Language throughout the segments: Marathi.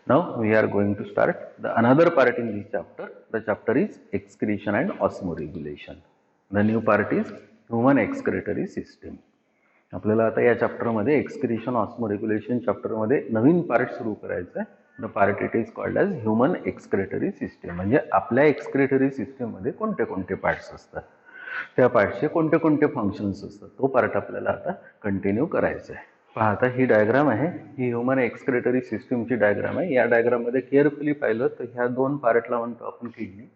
Now we are going to start the another part in this chapter. The chapter is excretion and osmoregulation. The new part is human excretory system. आपल्याला आता या चॅप्टरमध्ये एक्सक्रिशन ऑस्मोरेग्युलेशन चॅप्टरमध्ये नवीन पार्ट सुरू करायचा आहे. The part it is called as human excretory system. म्हणजे आपल्या एक्सक्रेटरी सिस्टीममध्ये कोणते कोणते पार्ट्स असतात, त्या पार्टचे कोणते कोणते फंक्शन्स असतात, तो पार्ट आपल्याला आता कंटिन्यू करायचा आहे. पहा आता ही डायग्राम आहे, ही ह्युमन एक्सक्रेटरी सिस्टीमची डायग्राम आहे. या डायग्राममध्ये केअरफुली पाहिलं तर ह्या दोन पार्टला म्हणतो आपण किडनी,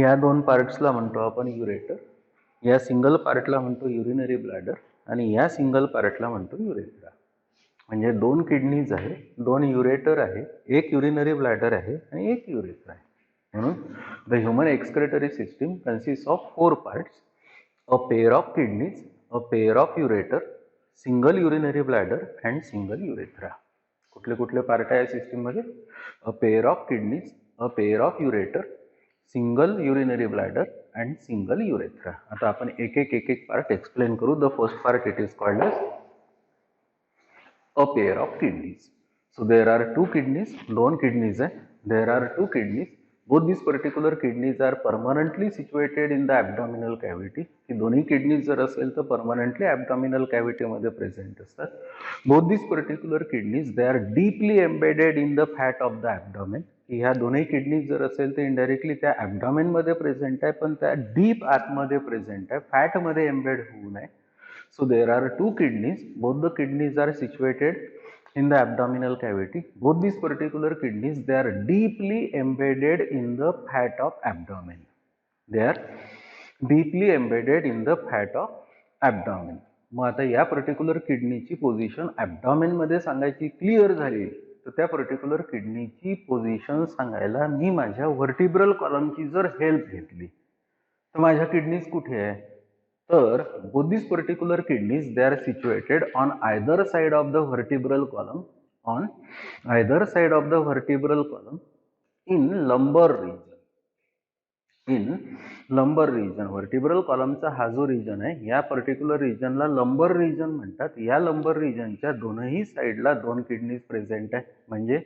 या दोन पार्ट्सला म्हणतो आपण युरेटर, या सिंगल पार्टला म्हणतो युरिनरी ब्लॅडर आणि या सिंगल पार्टला म्हणतो युरेथ्रा. म्हणजे दोन किडनीज आहे, दोन युरेटर आहे, एक युरिनरी ब्लॅडर आहे आणि एक युरेथ्रा आहे. म्हणून the human excretory system consist of 4 parts: a pair of kidneys, a pair of ureter, single urinary bladder and single urethra. कुठले कुठले पार्ट आहे सिस्टीममध्ये? A pair of kidneys, a pair of ureter, single urinary bladder and single urethra. आता आपण एक एक पार्ट एक्सप्लेन करू. The first part it is called as a pair of kidneys. So there are two kidneys, दोन kidneys है. There are two kidneys. Both these particular kidneys are permanently situated in the abdominal cavity. ही दोन्ही kidneys जर असेल तर permanently abdominal cavity मध्ये present असतात. Both these particular kidneys they are deeply embedded in the fat of the abdomen. ह्या दोन्ही किडनीज जर असेल तर इनडायरेक्टली त्या ॲब्डॉमेन मध्ये प्रेझेंट आहे, पण त्या डीप आतमध्ये प्रेझेंट आहे, फॅट मध्ये एम्बेड होऊ नये. So there are two kidneys. Both the kidneys are situated in the abdominal cavity. Both these particular kidneys they are deeply embedded in the fat of abdomen. They are deeply embedded in the fat of abdomen. मग आता या पर्टिक्युलर किडनीची पोझिशन ॲब्डॉमेन मध्ये सांगायची क्लिअर झाली तर त्या पर्टिक्युलर किडनीची पोझिशन सांगायला मी माझ्या व्हर्टिब्रल कॉलमची जर हेल्प घेतली तर माझ्या किडनीज कुठे आहे? तर both these particular kidneys they are situated on either side of the vertebral column, on either side of the vertebral column in lumbar region. in lumbar region. Vertebral कॉलमचा हा जो रिजन आहे या पर्टिक्युलर रिजनला लंबर रिजन म्हणतात. या लंबर रिजनच्या दोनही साईडला दोन किडनीज प्रेझेंट आहे. म्हणजे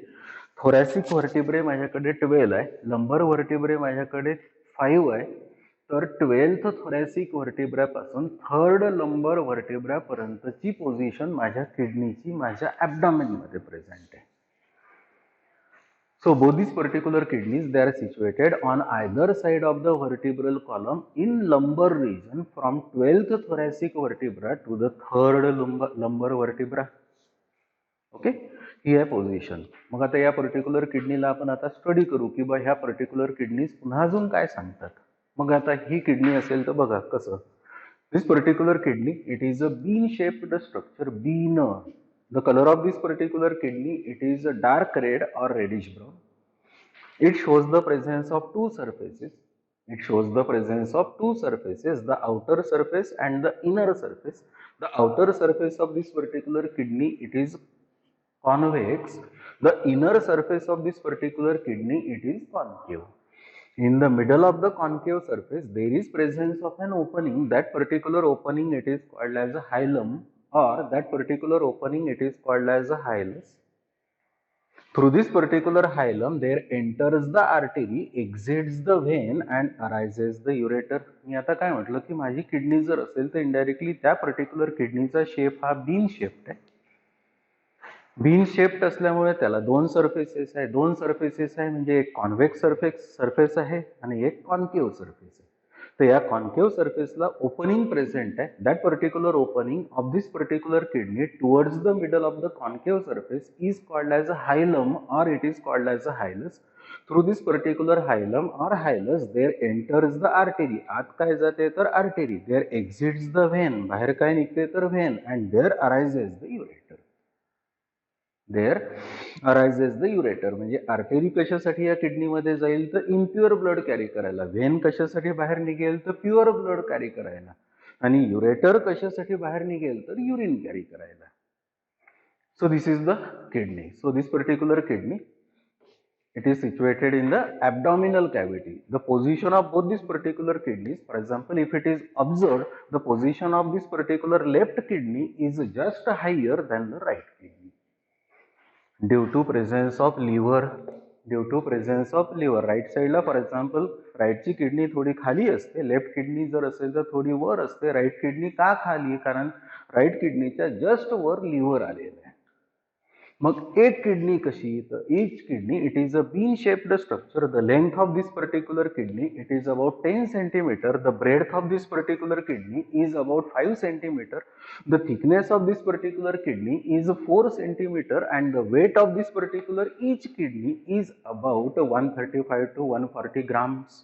थोरॅसिक व्हर्टिब्रे माझ्याकडे 12 आहे, लंबर व्हर्टिब्रे माझ्याकडे 5 आहे. तर 12th थोरॅसिक व्हर्टिब्रापासून 3rd लंबर व्हर्टिब्रापर्यंतची पोझिशन माझ्या किडनीची माझ्या ॲब्डॉमेन मध्ये प्रेझेंट आहे. So both these particular kidneys they are situated on either side of the vertebral column in lumbar region from 12th thoracic vertebra to the 3rd lumbar vertebra. Okay, ही आहे पोझिशन. मग आता या पर्टिक्युलर किडनीला आपण आता स्टडी करू की बा ह्या पर्टिक्युलर किडनीज पुन्हा अजून काय सांगतात. मग आता ही किडनी असेल तर बघा कसं. This particular kidney it is a bean shaped structure. Bean, the color of this particular kidney it is a dark red or reddish brown. It shows the presence of two surfaces. It shows the presence of two surfaces, the outer surface and the inner surface. The outer surface of this particular kidney it is convex. The inner surface of this particular kidney it is concave. In the middle of the concave surface there is presence of an opening. That particular opening it is called as a hilum, or that particular opening it is called as a hilus. Through this particular hilum there enters the artery, exits the vein and arises the ureter. मी आता काय म्हटलं की माझी किडनी जर असेल तर इनडायरेक्टली त्या पर्टिक्युलर किडनीचा शेप हा बीन शेप्ड आहे. बीन शेप्ड असल्यामुळे त्याला दोन सरफेसेस आहे. दोन सरफेसेस आहे म्हणजे एक कॉन्व्हेक्स सरफेस आहे आणि एक कॉन्केव्ह सरफेस आहे. तर या कॉन्केव्ह सरफेसला ओपनिंग प्रेझेंट आहे. That particular opening of this particular kidney towards the middle of the concave surface is called as a hilum or it is called as a hilus. Through this particular hilum or hilus there enters the artery. आत काय जाते तर artery. There exits the vein. बाहेर काय निघते तर vein. And there arises the ureter. There arises the ureter. म्हणजे आर्टेरी कशासाठी या किडनीमध्ये जाईल तर इम्प्युअर ब्लड कॅरी करायला. व्हेन कशासाठी बाहेर निघेल तर प्युअर ब्लड कॅरी करायला. आणि युरेटर कशासाठी बाहेर निघेल तर युरिन कॅरी करायला. So this is the kidney. So this particular kidney it is situated in the abdominal cavity. The position of both these particular kidneys, for example, if it is observed, the position of this particular left kidney is just higher than the right kidney. Due to presence of liver. Due to presence of liver. Right साईडला फॉर एक्झाम्पल राईटची किडनी थोडी खाली असते, लेफ्ट किडनी जर असेल तर थोडी वर असते. राईट किडनी का खाली? कारण राईट किडनीच्या जस्ट वर लिव्हर आलेलं आहे. मग एक किडनी कशी? तर each kidney it is a bean shaped structure. The length of this particular kidney it is about 10 centimetre. The breadth of this particular kidney is about 5 centimetre. The thickness of this particular kidney is 4 centimeter and the weight of this particular each kidney is about 135 to 140 grams.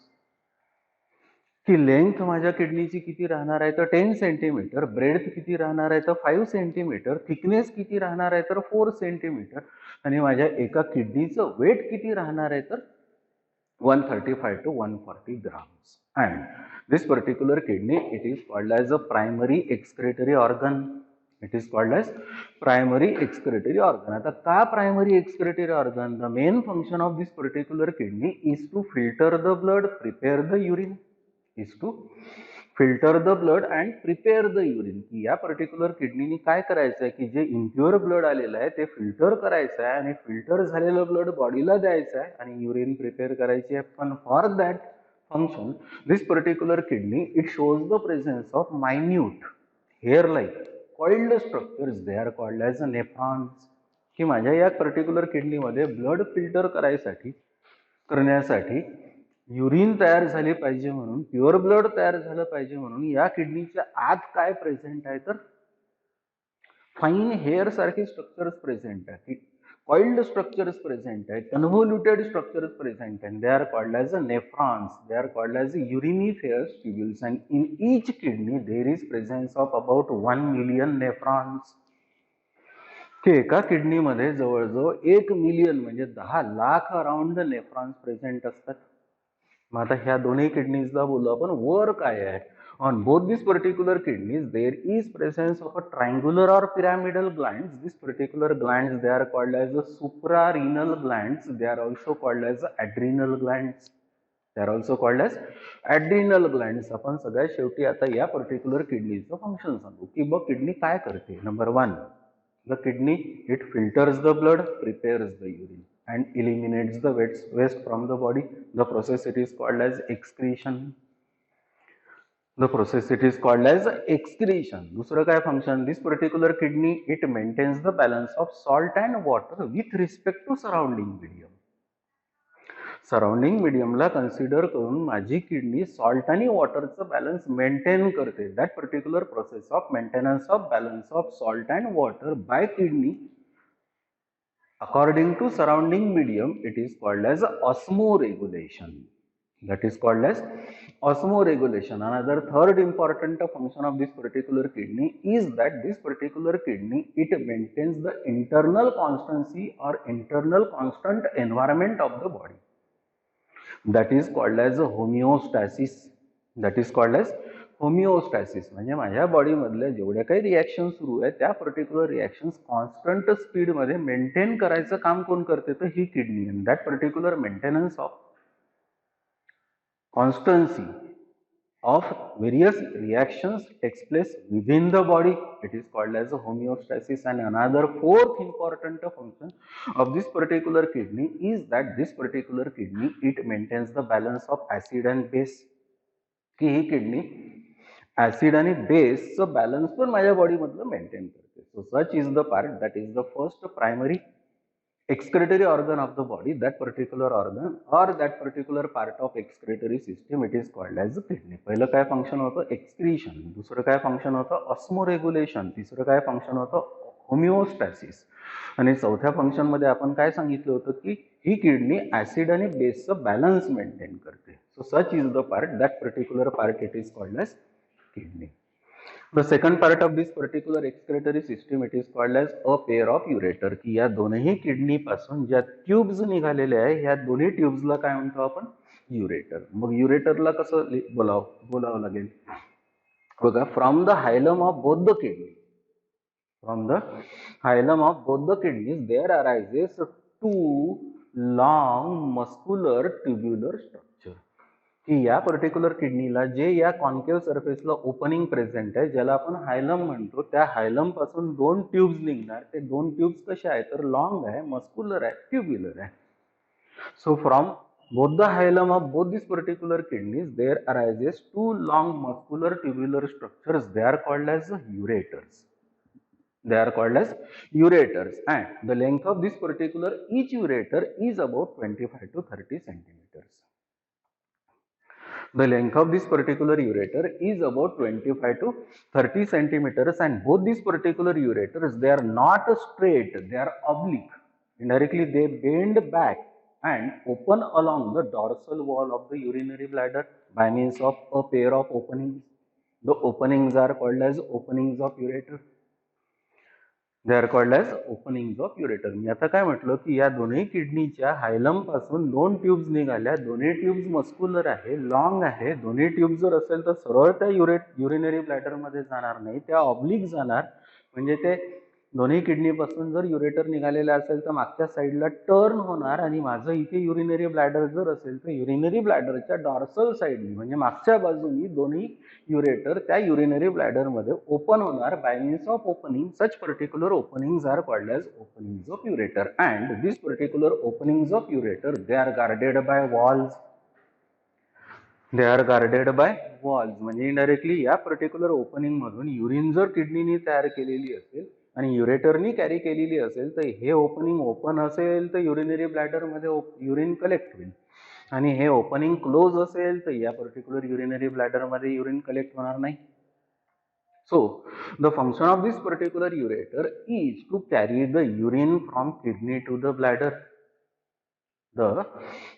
की लेंथ माझ्या किडनीची किती राहणार आहे तर 10 सेंटीमीटर, ब्रेड्थ किती राहणार आहे तर 5 सेंटीमीटर, थिकनेस किती राहणार आहे तर 4 सेंटीमीटर आणि माझ्या एका किडनीचं वेट किती राहणार आहे तर 135 to 140 grams. And this particular kidney, it is called as a primary excretory organ. It is called as primary excretory organ. आता का primary excretory organ? The main function of this particular kidney is to filter the blood, prepare the urine. Is to filter the blood and prepare the urine. की या पर्टिक्युलर किडनीने काय करायचं आहे की जे इम्प्युअर ब्लड आलेलं आहे ते फिल्टर करायचं आहे आणि फिल्टर झालेलं ब्लड बॉडीला द्यायचं आहे आणि युरिन प्रिपेअर करायची आहे. पण for that function this particular kidney it shows the presence of minute hair like coiled structures. They are called as a nephrons. की माझ्या या पर्टिक्युलर किडनीमध्ये ब्लड फिल्टर करण्यासाठी युरिन तयार झाली पाहिजे म्हणून, प्युअर ब्लड तयार झालं पाहिजे म्हणून या किडनीच्या आत काय प्रेझेंट आहे तर फाईन हेअर सारखे स्ट्रक्चर्स प्रेझेंट आहे, कॉइल्ड स्ट्रक्चर्स प्रेझेंट आहे, कन्व्होल्युटेड स्ट्रक्चर्स प्रेझेंट आहे. They are called as a nephrons. They are called as uriniferous tubules and in each kidney there is presence of about 1 million nephrons. की एका किडनीमध्ये जवळजवळ 1 मिलियन म्हणजे 10 lakh around the nephrons present असतात. मग आता ह्या दोन्ही किडनीजला बोलू आपण वर काय आहे. On both this particular kidneys there is presence of a triangular or pyramidal glands. This particular glands they are called as a suprarenal glands. They are also called as adrenal glands. They are also called as adrenal glands. आपण सगळ्यात शेवटी आता या पर्टिक्युलर किडनीचं फंक्शन सांगू की बघ किडनी काय करते. Number 1, the kidney it filters the blood, prepares the urine and eliminates the waste from the body. The process it is called as excretion. The process it is called as excretion. दुसरं काय function? This particular kidney it maintains the balance of salt and water with respect to surrounding medium. Surrounding मिडियमला कन्सिडर करून माझी किडनी सॉल्ट आणि वॉटरचं बॅलन्स मेंटेन करते. That particular process of maintenance of balance of salt and water by kidney according to surrounding medium it is called as osmoregulation. That is called as osmoregulation. Another third important function of this particular kidney is that this particular kidney it maintains the internal constancy or internal constant environment of the body. That is called as homeostasis. That is called as homeostasis. म्हणजे माझ्या बॉडीमधल्या जेवढ्या काही रिॲक्शन सुरू आहेत त्या पर्टिक्युलर रिॲक्शन्स कॉन्स्टंट स्पीडमध्ये मेंटेन करायचं काम कोण करते तर ही kidney. And that particular maintenance of constancy of various reactions takes place within the body. It is called as a homeostasis. And another fourth important function of this particular kidney is that this particular kidney it maintains the balance of acid and base. की ही किडनी ऍसिड आणि बेसचं बॅलन्स पण माझ्या बॉडीमधलं मेंटेन करते. So such is the part that is the first primary excretory organ of the body. That particular organ or that particular part of excretory system it is called as the kidney. पहिलं काय फंक्शन होतं एक्सक्रीशन, दुसरं काय फंक्शन होतं ऑस्मोरेग्युलेशन, तिसरं काय फंक्शन होतं होमिओस्टॅसिस आणि चौथ्या फंक्शन मध्ये आपण काय सांगितलं होतं की ही किडनी ऍसिड आणि बेसचं बॅलन्स मेंटेन करते. So such is the part that particular part it is called as kidney. The second part of this particular excretory system it is called as a pair of ureter. की या दोन्ही किडनी पासून ज्या ट्यूब्स निघालेल्या आहे ह्या दोन्ही ट्यूब्सला काय म्हणतो आपण युरेटर. मग युरेटरला कसं बोलावं लागेल बघा. From the hilum of both the kidney, from the hilum of both the kidneys there arises two long muscular tubular structure. की या पर्टिक्युलर किडनीला जे या कॉन्केव्ह सरफेसला ओपनिंग प्रेझेंट आहे, ज्याला आपण हायलम म्हणतो, त्या हायलम पासून 2 ट्यूब्स निघणार. ते 2 ट्यूब्स कशा आहेत तर लॉंग आहे, मस्क्युलर आहे, ट्युब्युलर आहे. So from both the hilum of both these particular kidneys, there arises two long muscular tubular structures. They are called as ureters. They are called as ureters, and the length of this particular each ureter is about 25 to 30 centimeters. The length of this particular ureter is about 25 to 30 centimeters, and both these particular ureters, they are not straight, they are oblique. Indirectly, they bend back and open along the dorsal wall of the urinary bladder by means of a pair of openings. The openings are called as openings of ureter. They are called as openings of ureter. मी आता काय म्हटलं की या दोन्ही किडनीच्या हायलम पासून 2 ट्यूब्स निघाल्या. दोन्ही ट्यूब्स मस्क्युलर आहे, लॉंग आहे. दोन्ही ट्यूब जर असेल तर सरळ त्या युरिनरी ब्लॅडर मध्ये जाणार नाही, त्या ऑब्लिक जाणार. म्हणजे ते दोन्ही किडनी पासून जर युरेटर निघालेला असेल तर मागच्या साईडला टर्न होणार, आणि माझं इथे युरिनरी ब्लॅडर जर असेल तर युरिनरी ब्लॅडरच्या डॉर्सल साईडनी म्हणजे मागच्या बाजूनी दोन्ही ureter त्या urinary bladder मध्ये ओपन होणार by means of opening. Such particular openings are called as openings of ureter, and these particular openings of ureter, they are guarded by walls. They are guarded by walls. म्हणजे इनडायरेक्टली या पर्टिक्युलर ओपनिंग मधून युरिन जर किडनीने तयार केलेली असेल आणि युरेटरनी कॅरी केलेली असेल तर हे ओपनिंग ओपन असेल तर युरिनरी ब्लॅडर मध्ये युरिन कलेक्ट होईल, आणि हे ओपनिंग क्लोज असेल तर या पर्टिक्युलर युरिनरी ब्लॅडर मध्ये युरिन कलेक्ट होणार नाही. So the function of this particular ureter is to carry the urine from kidney to the bladder. The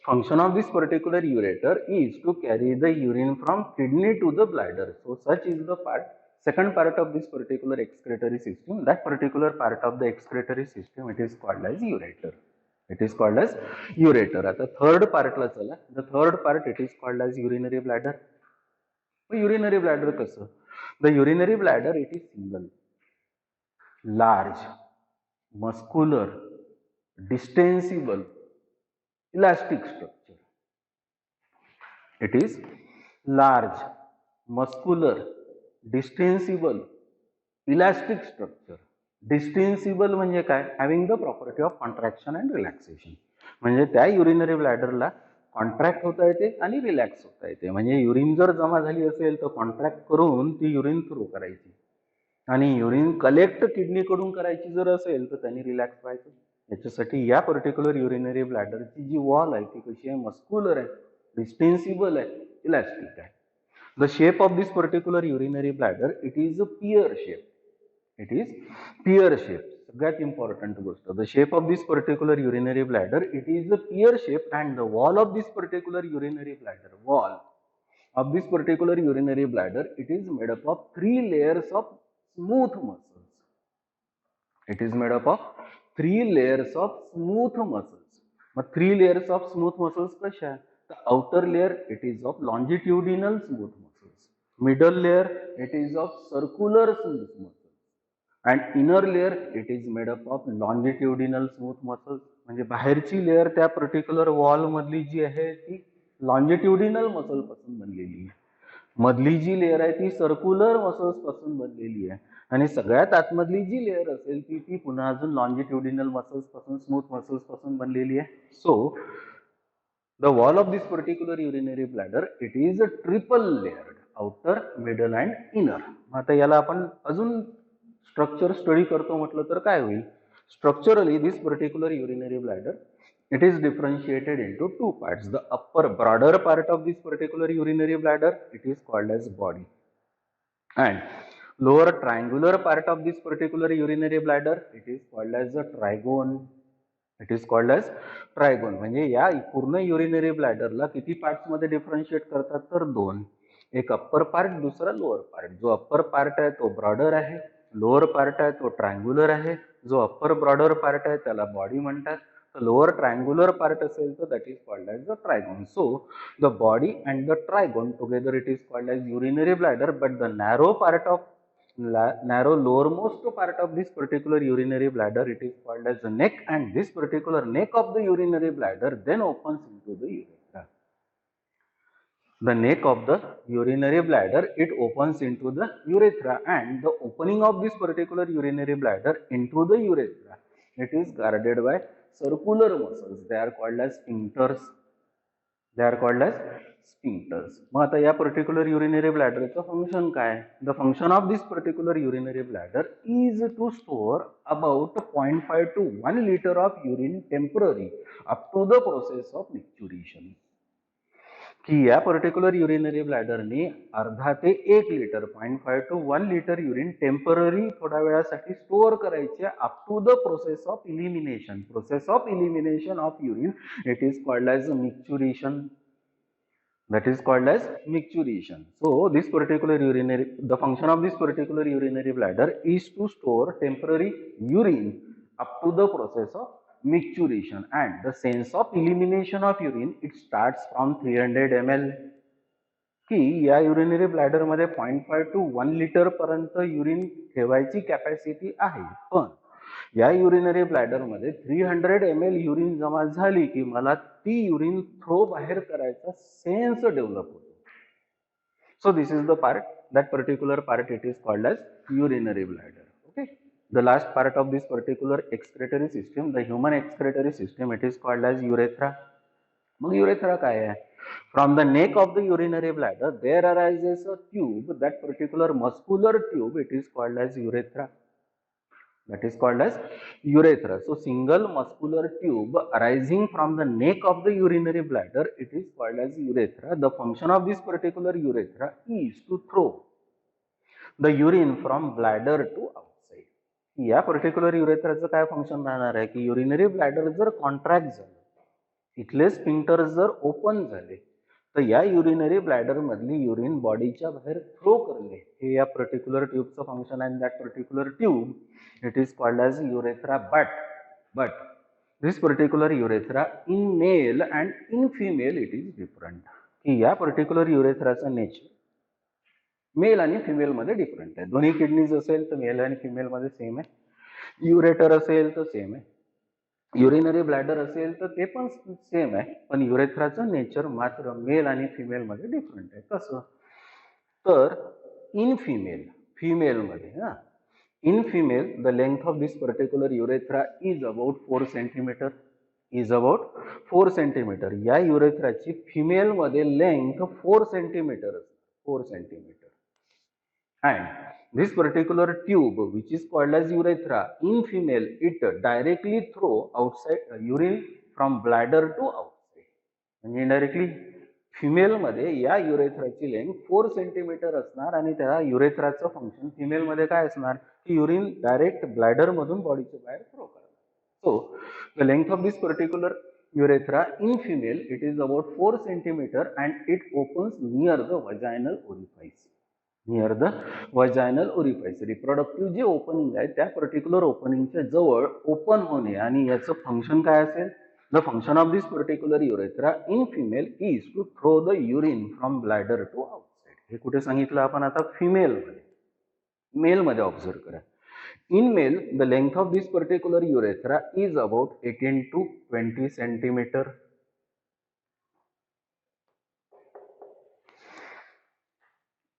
function of this particular ureter is to carry the urine from kidney to the bladder. So such is the second part of this particular excretory system. That particular part of the excretory system, it is called as ureter. It is called as ureter. आता third part ला चला. The third part, it is called as urinary bladder. Urinary bladder कसं? The urinary bladder, it is single, large, muscular, distensible, elastic structure. It is large, muscular, distensible, elastic structure. Distensible म्हणजे काय? Having the property of contraction and relaxation. म्हणजे त्या युरिनरी ब्लॅडरला कॉन्ट्रॅक्ट होता येते आणि रिलॅक्स होता येते. म्हणजे युरिन जर जमा झाली असेल तर कॉन्ट्रॅक्ट करून ती युरिन थ्रू करायची, आणि युरिन कलेक्ट किडनीकडून करायची जर असेल तर त्यांनी रिलॅक्स व्हायचं. याच्यासाठी या पर्टिक्युलर युरिनरी ब्लॅडरची जी वॉल आहे ती कशी आहे? मस्क्युलर आहे, डिस्टेन्सिबल आहे, इलास्टिक आहे. The shape of this particular urinary bladder, it is a pier shape. It is pear shape. सगळ्यात important गोष्ट, the shape of this particular urinary bladder, it is a pear shape, and the wall of this particular urinary bladder, wall of this particular urinary bladder, it is made up of 3 layers of smooth muscles. It is made up of 3 layers of smooth muscles. But 3 layers of smooth muscles कशा आहे? The outer layer, it is of longitudinal smooth muscles. Middle layer, it is of circular smooth muscles. And inner layer, it is made up of longitudinal smooth muscles. म्हणजे बाहेरची लेअर त्या पर्टिक्युलर वॉल मधली जी आहे ती लॉन्जिट्युडिनल मसल पासून बनलेली आहे. मधली जी लेअर आहे ती सर्क्युलर मसल्स पासून बनलेली आहे, आणि सगळ्यात आतमधली जी लेअर असेल ती पुन्हा अजून लॉन्जिट्युडिनल मसल्स पासून, स्मूथ मसल्स पासून बनलेली आहे. So the wall of this particular urinary bladder, it is a triple layered, outer, middle and inner. आता याला आपण अजून स्ट्रक्चर स्टडी करतो म्हटलं तर काय होईल? Structurally, this particular urinary bladder, it is differentiated into 2 parts. The upper broader part of this particular urinary bladder, it is called as body, and lower triangular part of this particular urinary bladder, it is called as a trigone. It is called as ट्रायगोन. म्हणजे या पूर्ण युरिनरी ब्लॅडरला किती पार्ट्स मध्ये डिफरन्शिएट करतात तर 2. एक अप्पर पार्ट, दुसरा लोअर पार्ट. जो अप्पर पार्ट आहे तो ब्रॉडर आहे, लोअर पार्ट आहे तो ट्रायंग्युलर आहे. जो अप्पर ब्रॉडर पार्ट आहे त्याला बॉडी म्हणतात, तर लोअर ट्रायंग्युलर पार्ट असेल तर that is called as the trigone. So the body and the trigone together it is called as urinary bladder, but the narrow part of narrow lowermost part of this particular urinary bladder, it is called as the neck, and this particular neck of the urinary bladder then opens into the urethra. the neck of the urinary bladder, it opens into the urethra, and the opening of this particular urinary bladder into the urethra, it is guarded by circular muscles. They are called as sphincters. They are called as sphincters. मग आता या पर्टिक्युलर युरिनरी ब्लॅडरचं फंक्शन काय? The function of this particular urinary bladder is to store about 0.5 to 1 liter of urine temporary up to the process of micturition. की या पर्टिक्युलर युरिनरी ब्लॅडरने अर्धा ते 1 litre 0.5 to 1 liter urine temporary थोड्या वेळासाठी स्टोअर करायचे up to the process of elimination. Process of elimination of urine, it is called as micturition. That is called as micturition. So this particular urinary, the function of this particular urinary bladder is to store temporary urine up to the process of micturition, and the sense of elimination of urine, it starts from 300 ml. की या युरिनरी ब्लॅडर मध्ये 0.5 to 1 liter पर्यंत युरिन ठेवायची कॅपॅसिटी आहे, पण या युरिनरी ब्लॅडर मध्ये 300 ml युरिन जमा झाली की मला ती युरिन थ्रो बाहेर करायचा सेन्स डेव्हलप होतो. So this is the part, that particular part, it is called as urinary bladder. Okay, the last part of this particular excretory system, the human excretory system, it is called as urethra. मग युरेथ्रा काय आहे? From the neck of the urinary bladder, there arises a tube, that particular muscular tube, it is called as urethra. That is called as urethra. So single muscular tube arising from the neck of the urinary bladder, it is called as urethra. The function of this particular urethra is to throw the urine from bladder to outside. या पर्टिक्युलर युरेथ्राचं काय फंक्शन राहणार आहे की युरिनरी ब्लॅडर जर कॉन्ट्रॅक्ट झालं, इथले स्फिंक्टर्स जर ओपन झाले, तर या युरिनरी ब्लॅडर मधली युरिन बॉडीच्या बाहेर थ्रो करणे, हे या पर्टिक्युलर ट्यूबचं फंक्शन आहे. That particular tube, it is called as urethra. But this particular urethra in male and in female it is different. की या पर्टिक्युलर युरेथ्राचं नेचर मेल आणि फिमेल मध्ये डिफरंट आहे. दोन्ही किडनीज असेल तर मेल आणि फिमेल मध्ये सेम आहे, युरेटर असेल तर सेम आहे, युरिनरी ब्लॅडर असेल तर ते पण सेम आहे, पण युरेथ्राचं नेचर मात्र मेल आणि फिमेल मध्ये डिफरंट आहे. कसं? तर इन फिमेल मध्ये in female the length of this particular urethra is about 4 centimetre. या युरेथ्राची फिमेल मध्ये length 4 centimetre. And this particular tube, which is called as urethra, in female, it directly throw outside urine from bladder to outside. म्हणजे indirectly फिमेल मध्ये या युरेथ्राची लेंथ 4 सेंटीमीटर असणार, आणि त्या युरेथ्राचं फंक्शन फिमेल मध्ये काय असणार की युरिन डायरेक्ट ब्लॅडर मधून बॉडीच्या बाहेर थ्रो करणार. So the length of this particular urethra in female, it is about 4 centimeter and it opens near the vaginal orifice. Reproductive जे ओपनिंग आहे त्या पर्टिक्युलर ओपनिंगच्या जवळ ओपन होणे, आणि याचं फंक्शन काय असेल? The function of this particular urethra in female is to throw the urine from bladder to outside. हे कुठे सांगितलं आपण आता? फिमेल मध्ये. मेल मध्ये ऑब्झर्व करा. In male, the length of this particular urethra is about 18 to 20 centimeter.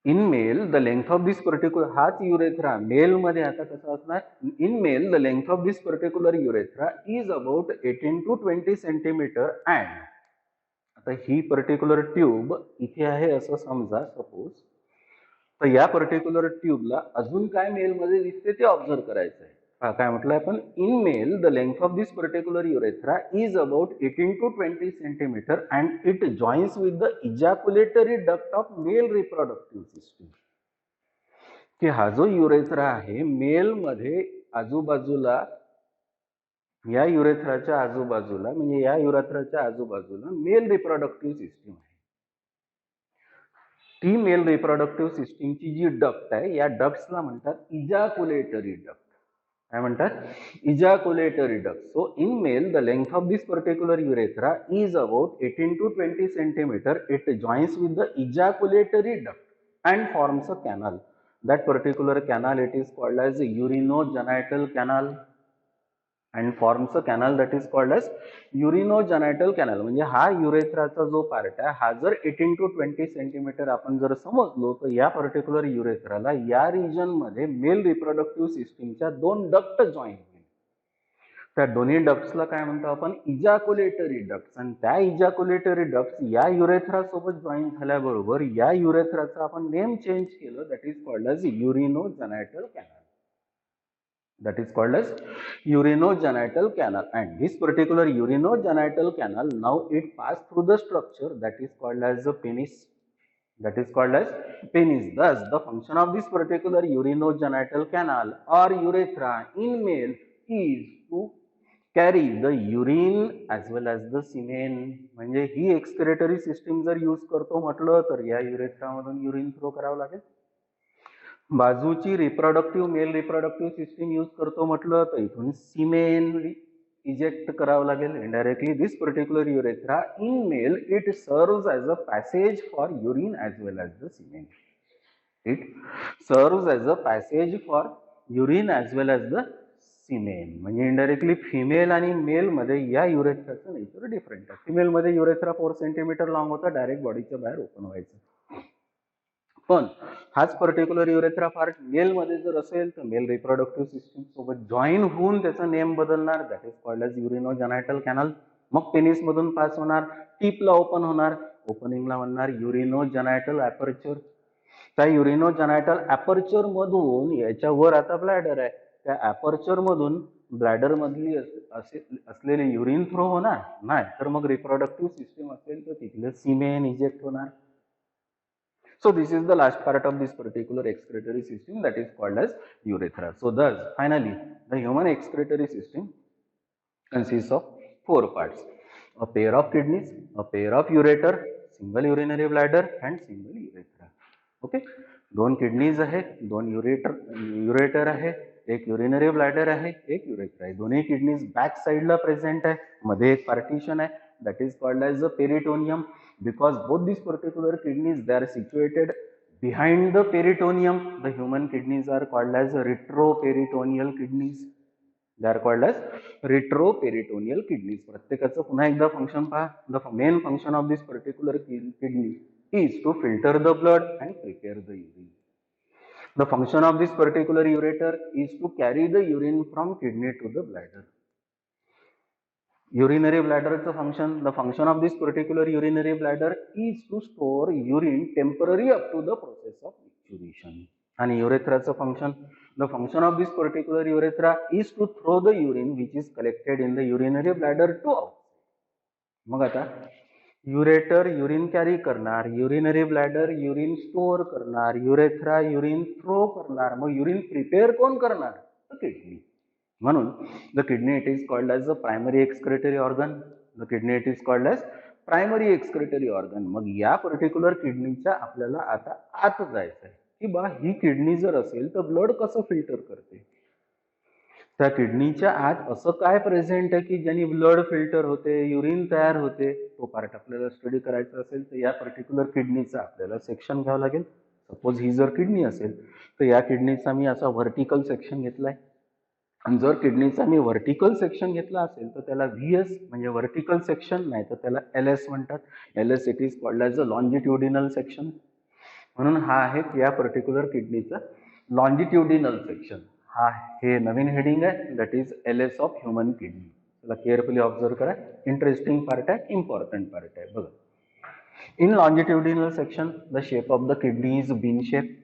In male, the length of this particular हाच urethra male मध्ये आता कसं असणार? In male, the length of this particular urethra is about 18 to 20 centimeter, and आता ही पर्टिक्युलर ट्यूब इथे आहे असं समजा सपोज. तर या पर्टिक्युलर ट्यूबला अजून काय मेल मध्ये दिसते ते ऑब्झर्व करायचं आहे. काय म्हटलं आपण? In male the length of this particular urethra is about 18 to 20 centimetre and it joins with the ejaculatory duct of male reproductive system. की हा जो युरेथ्रा आहे मेल मध्ये आजूबाजूला, या युरेथ्राच्या आजूबाजूला म्हणजे या युरेथ्राच्या आजूबाजूला मेल रिप्रोडक्टिव्ह सिस्टम आहे. ती मेल रिप्रोडक्टिव्ह सिस्टीमची जी डक्ट आहे या डक्ट्सला म्हणतात इजॅक्युलेटरी डक्ट. काय म्हणतात? Ejaculatory duct. So in male the length of this particular urethra is about 18 to 20 centimeter. It joins with the ejaculatory duct and forms a canal. That particular canal, it is called as a urinogenital canal. and forms a canal that is called as urinogenital canal. म्हणजे हा युरेथ्राचा जो पार्ट आहे हा जर 18 to 20 सेंटीमीटर आपण जर समजलो तर या पर्टिक्युलर युरेथ्राला या रिजन मध्ये मेल रिप्रोडक्टिव्ह सिस्टीमच्या दोन डक्ट जॉईन होईल. त्या दोन्ही डक्ट्सला काय म्हणतो आपण इजॅक्युलेटरी डक्ट्स, आणि त्या इजॅक्युलेटरी डक्ट्स या युरेथ्रा सोबत जॉईन झाल्याबरोबर या युरेथ्राचा आपण नेम चेंज केलं, that is called as urinogenital canal. That is called as urinogenital canal, and this particular urinogenital canal now it pass through the structure that is called as the penis. That is called as penis. Thus the function of this particular urinogenital canal or urethra in male is to carry the urine as well as the semen. म्हणजे ही एक्सक्रेटरी सिस्टीम जर यूज करतो म्हटलं तर या युरेथ्रा मधून युरिन थ्रो करावं लागेल. बाजूची reproductive male reproductive system use करतो म्हटलं तर इथून सिमेन इजेक्ट करावं लागेल indirectly. This particular urethra in male it serves as a passage for urine as well as the semen. It serves as a passage for urine as well as the semen. म्हणजे इनडायरेक्टली फिमेल आणि मेल मध्ये या युरेथ्राचं नेचर डिफरंट आहे. फिमेल मध्ये युरेथ्रा 4 सेंटीमीटर लॉंग होता, डायरेक्ट बॉडीच्या बाहेर ओपन व्हायचं. पण हाच पर्टिक्युलर युरेथ्रा पार्ट मेल मध्ये जर असेल तर मेल रिप्रोडक्टिव्ह सिस्टीम सोबत जॉईन होऊन त्याचा नेम बदलणार, that is called as urinogenital canal. मग पेनिस मधून पास होणार, टिपला ओपन होणार, ओपनिंगला म्हणणार युरिनोजेनायटल ॲपर्चर. त्या युरिनोजेनायटल ॲपर्चर मधून याच्यावर आता ब्लॅडर आहे, त्या ॲपर्चर मधून ब्लॅडर मधली असलेले युरिन थ्रो होणार नाही, तर मग रिप्रोडक्टिव्ह सिस्टीम असेल तर तिथले सिमेन इजेक्ट होणार. So this is the last part of this particular excretory system, that is called as urethra. So thus finally the human excretory system consists of 4 parts: a pair of kidneys, a pair of ureter, single urinary bladder and single urethra. Okay, 2 kidneys आहे, 2 ureter आहे, एक urinary bladder आहे, एक urethra आहे. दोन्ही kidneys बॅक साइडला प्रेझेंट आहे, मध्ये एक पार्टिशन आहे, that is called as the peritoneum. Because both these particular kidneys they are situated behind the peritoneum, the human kidneys are called as retroperitoneal kidneys. They are called as retroperitoneal kidneys. प्रत्येकाचं पुन्हा एकदा फंक्शन पहा. The main function of this particular kidney is to filter the blood and prepare the urine. The function of this particular ureter is to carry the urine from kidney to the bladder. Urinary bladder function, the function of this particular urinary bladder is to store urine temporarily up to the process of micturition. And urethra's function, the function of this particular urethra is to throw the urine which is collected in the urinary bladder to out. मग आता ureter urine carry करणार, urinary bladder urine store करणार, urethra urine throw करणार. मग urine prepare कोण करणार? The kidney. म्हणून the kidney it is called as the primary excretory organ. The kidney it is called as primary excretory organ. मग या पर्टिक्युलर किडनीच्या आपल्याला आता आत जायचं आहे की बा ही किडनी जर असेल तर ब्लड कसं फिल्टर करते. त्या किडनीच्या आत असं काय प्रेझेंट आहे की ज्याने ब्लड फिल्टर होते, युरिन तयार होते, तो पार्ट आपल्याला स्टडी करायचा असेल तर या पर्टिक्युलर किडनीचा आपल्याला सेक्शन घ्यावं लागेल. सपोज ही जर किडनी असेल तर या किडनीचा मी असा व्हर्टिकल सेक्शन घेतलाय, आणि जर किडनीचा मी व्हर्टिकल सेक्शन घेतला असेल तर त्याला व्हीएस म्हणजे व्हर्टिकल सेक्शन, नाही तर त्याला एलएस म्हणतात. LS it is called as a longitudinal section. म्हणून हा आहे या पर्टिक्युलर किडनीचा लॉन्जिट्युडिनल सेक्शन. हा हे नवीन हेडिंग आहे, that is LS of human kidney. त्याला केअरफुली ऑब्झर्व करा, इंटरेस्टिंग पार्ट आहे, इम्पॉर्टंट पार्ट आहे. बघा, in longitudinal section the shape of the kidney is bean shape.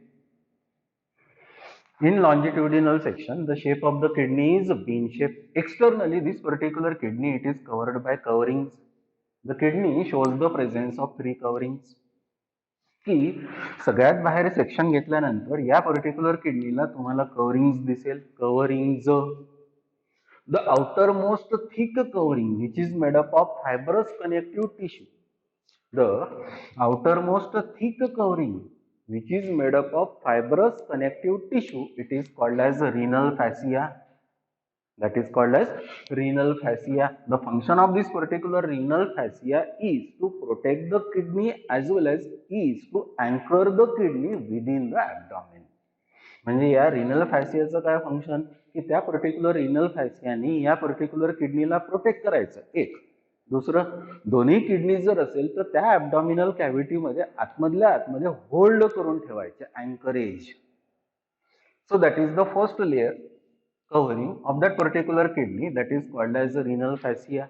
In longitudinal section, the shape of the kidney is bean shape. Externally, this particular kidney it is covered by coverings. The kidney shows the presence of 3 coverings. की सगळ्यात बाहेर सेक्शन घेतल्यानंतर या पर्टिक्युलर किडनीला तुम्हाला कव्हरिंग्स दिसेल. कव्हरिंग्स, the outermost thick covering which is made up of fibrous connective tissue. The outermost thick covering which is made up of fibrous connective tissue, it is called as renal fascia. That is called as renal fascia. The function of this particular renal fascia is to protect the kidney as well as is to anchor the kidney within the abdomen. म्हणजे या renal fasciaचं काय फंक्शन की त्या पर्टिक्युलर रिनल फॅसियानी या पर्टिक्युलर किडनीला प्रोटेक्ट करायचं एक. दुसरं, दोन्ही किडनी जर असेल तर त्या ॲब्डॉमिनल कॅव्हिटीमध्ये आतमधल्या आतमध्ये होल्ड करून ठेवायचे, anchorage. So that is the first layer covering of that particular kidney, that is called as the renal fascia.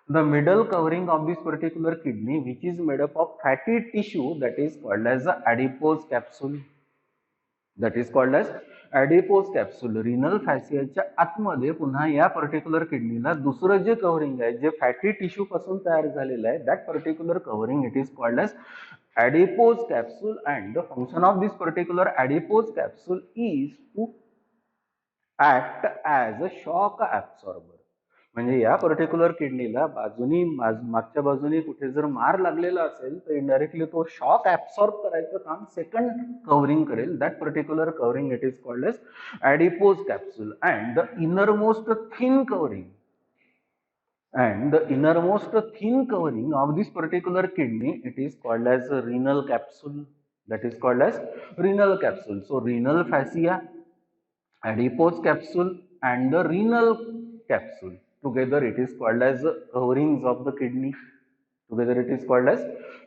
The middle covering of this particular kidney, which is made up of fatty tissue, that is called as the adipose capsule. That is called as adipose capsule. Renal fascia च्या आतमध्ये पुन्हा या पर्टिक्युलर किडनीला दुसरं जे कव्हरिंग आहे, जे फॅटी टिश्यू पासून तयार झालेलं आहे, that particular covering it is called as adipose capsule, and the function of this particular adipose capsule is to act as a shock absorber. म्हणजे या पर्टिक्युलर किडनीला बाजूनी मागच्या बाजूनी कुठे जर मार लागलेला असेल तर इनडायरेक्टली तो शॉक ऍब्सॉर्ब करायचं काम सेकंड कव्हरिंग करेल. That particular covering it is called as adipose capsule. And the innermost thin covering of this particular kidney it is called as a renal capsule. That is called as renal capsule. So renal fascia, adipose capsule and the renal capsule together it is called as coverings of the kidney. Together it is called as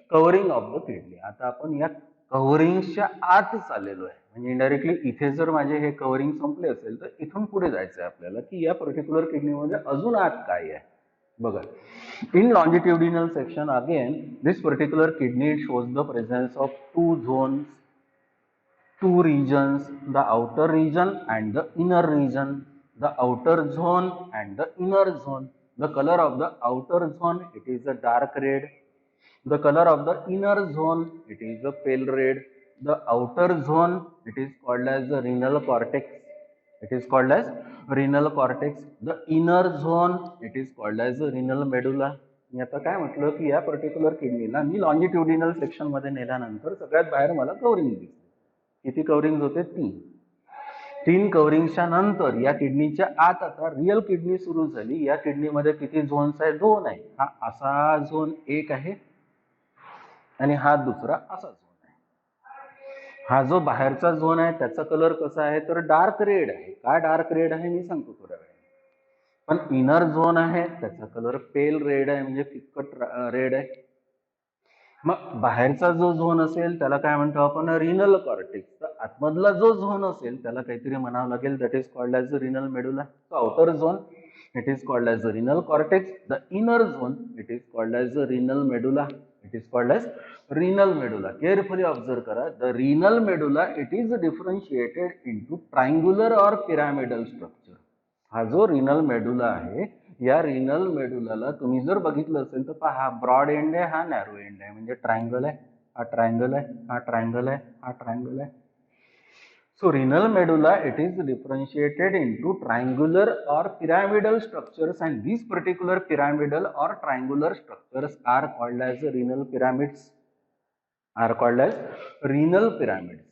covering of the kidney. आता आपण या कव्हरिंगच्या आत चाललेलो आहे. म्हणजे इनडायरेक्टली इथे जर माझे हे कव्हरिंग संपले असेल तर इथून पुढे जायचं आहे आपल्याला की या पर्टिक्युलर किडनीमध्ये अजून आत काय आहे बघा. In longitudinal section again this particular kidney shows the presence of two zones, two regions, the outer region and the inner region. The outer zone and the inner zone. The color of the outer zone it is a dark red. The color of the inner zone it is a pale red. The outer zone it is called as the renal cortex. It is called as renal cortex. The inner zone it is called as the renal medulla. मी आता काय म्हटलं की या पर्टिक्युलर किडनीला मी लॉन्जिट्युडिनल सेक्शन मध्ये नेल्यानंतर सगळ्यात बाहेर मला कव्हरिंग दिसली. किती कव्हरिंग होते? तीन कव्हरिंगच्या नंतर या किडनीच्या आत आता रिअल किडनी सुरू झाली. या किडनीमध्ये किती झोन्स आहे? दोन आहे. हा असा झोन एक आहे आणि हा दुसरा असा झोन आहे. हा जो बाहेरचा झोन आहे त्याचा कलर कसा आहे तर डार्क रेड आहे. का डार्क रेड आहे मी सांगतो थोड्या वेळाने. पण इनर झोन आहे त्याचा कलर पेल रेड आहे, म्हणजे फिक्कट रेड आहे. मग बाहेरचा जो झोन असेल त्याला काय म्हणतो आपण? Renal cortex. तर आतमधला जो झोन असेल त्याला काहीतरी म्हणावं लागेल. That is called as renal medulla. Outer zone it is called as renal cortex. The inner zone it is called as renal medulla. It is called as renal medulla. Carefully observe करा. The renal medulla it is differentiated into triangular or pyramidal structure. हा जो रिनल मेडुला आहे या रिनल मेडुलाला तुम्ही जर बघितलं असेल तर पहा, हा ब्रॉड एंड आहे, हा नॅरो एंड आहे. म्हणजे ट्रायंगल आहे, हा ट्रायंगल आहे, हा ट्रायंगल आहे, हा ट्रायंगल आहे. So renal medulla it is differentiated into triangular or pyramidal structures, and these particular pyramidal or triangular structures are called as renal pyramids. Are called as renal pyramids.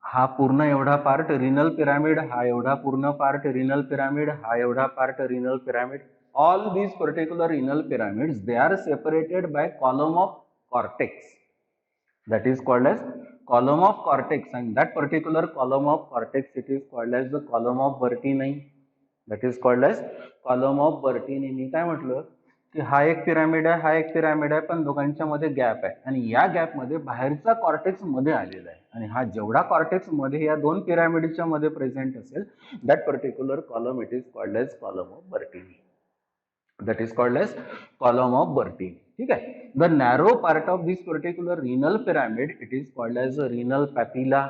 हा पूर्ण एवढा पार्ट रिनल पिरामिड, हा एवढा पूर्ण पार्ट रिनल पिरामिड, हा एवढा part renal pyramid. All these particular renal pyramids they are separated by column of cortex. That is called as column of cortex, and that particular column of cortex it is called as the column of Bertini. That is called as column of Bertini. मी काय म्हटलं की हा एक पिरामिड आहे, हा एक पिरामिड आहे, पण दोघांच्या मध्ये गॅप आहे आणि या गॅप मध्ये बाहेरचा कॉर्टेक्स मध्ये आलेला आहे. आणि हा जेवढा कॉर्टेक्स मध्ये या दोन पिरामिडच्या मध्ये प्रेझेंट असेल that particular column it is called as column of Bertini. That is called as column of Bertini. ठीक है. The narrow part of this particular renal pyramid it is called as a renal papilla.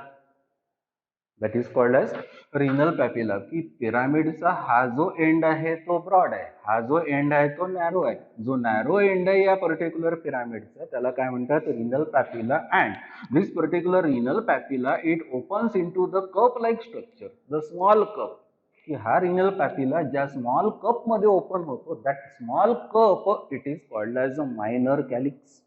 That is called as renal papilla. की पिरामिडचा हा जो एंड आहे तो ब्रॉड आहे, हा जो एंड आहे तो नॅरो आहे. जो नॅरो एंड आहे या पर्टिक्युलर पिरामिडचा त्याला काय म्हणतात? Renal papilla. And this particular renal papilla it opens into the cup like structure, the small cup. की हा रिनल पॅपिला ज्या स्मॉल कप मध्ये ओपन होतो that small cup it is called as a minor calyx.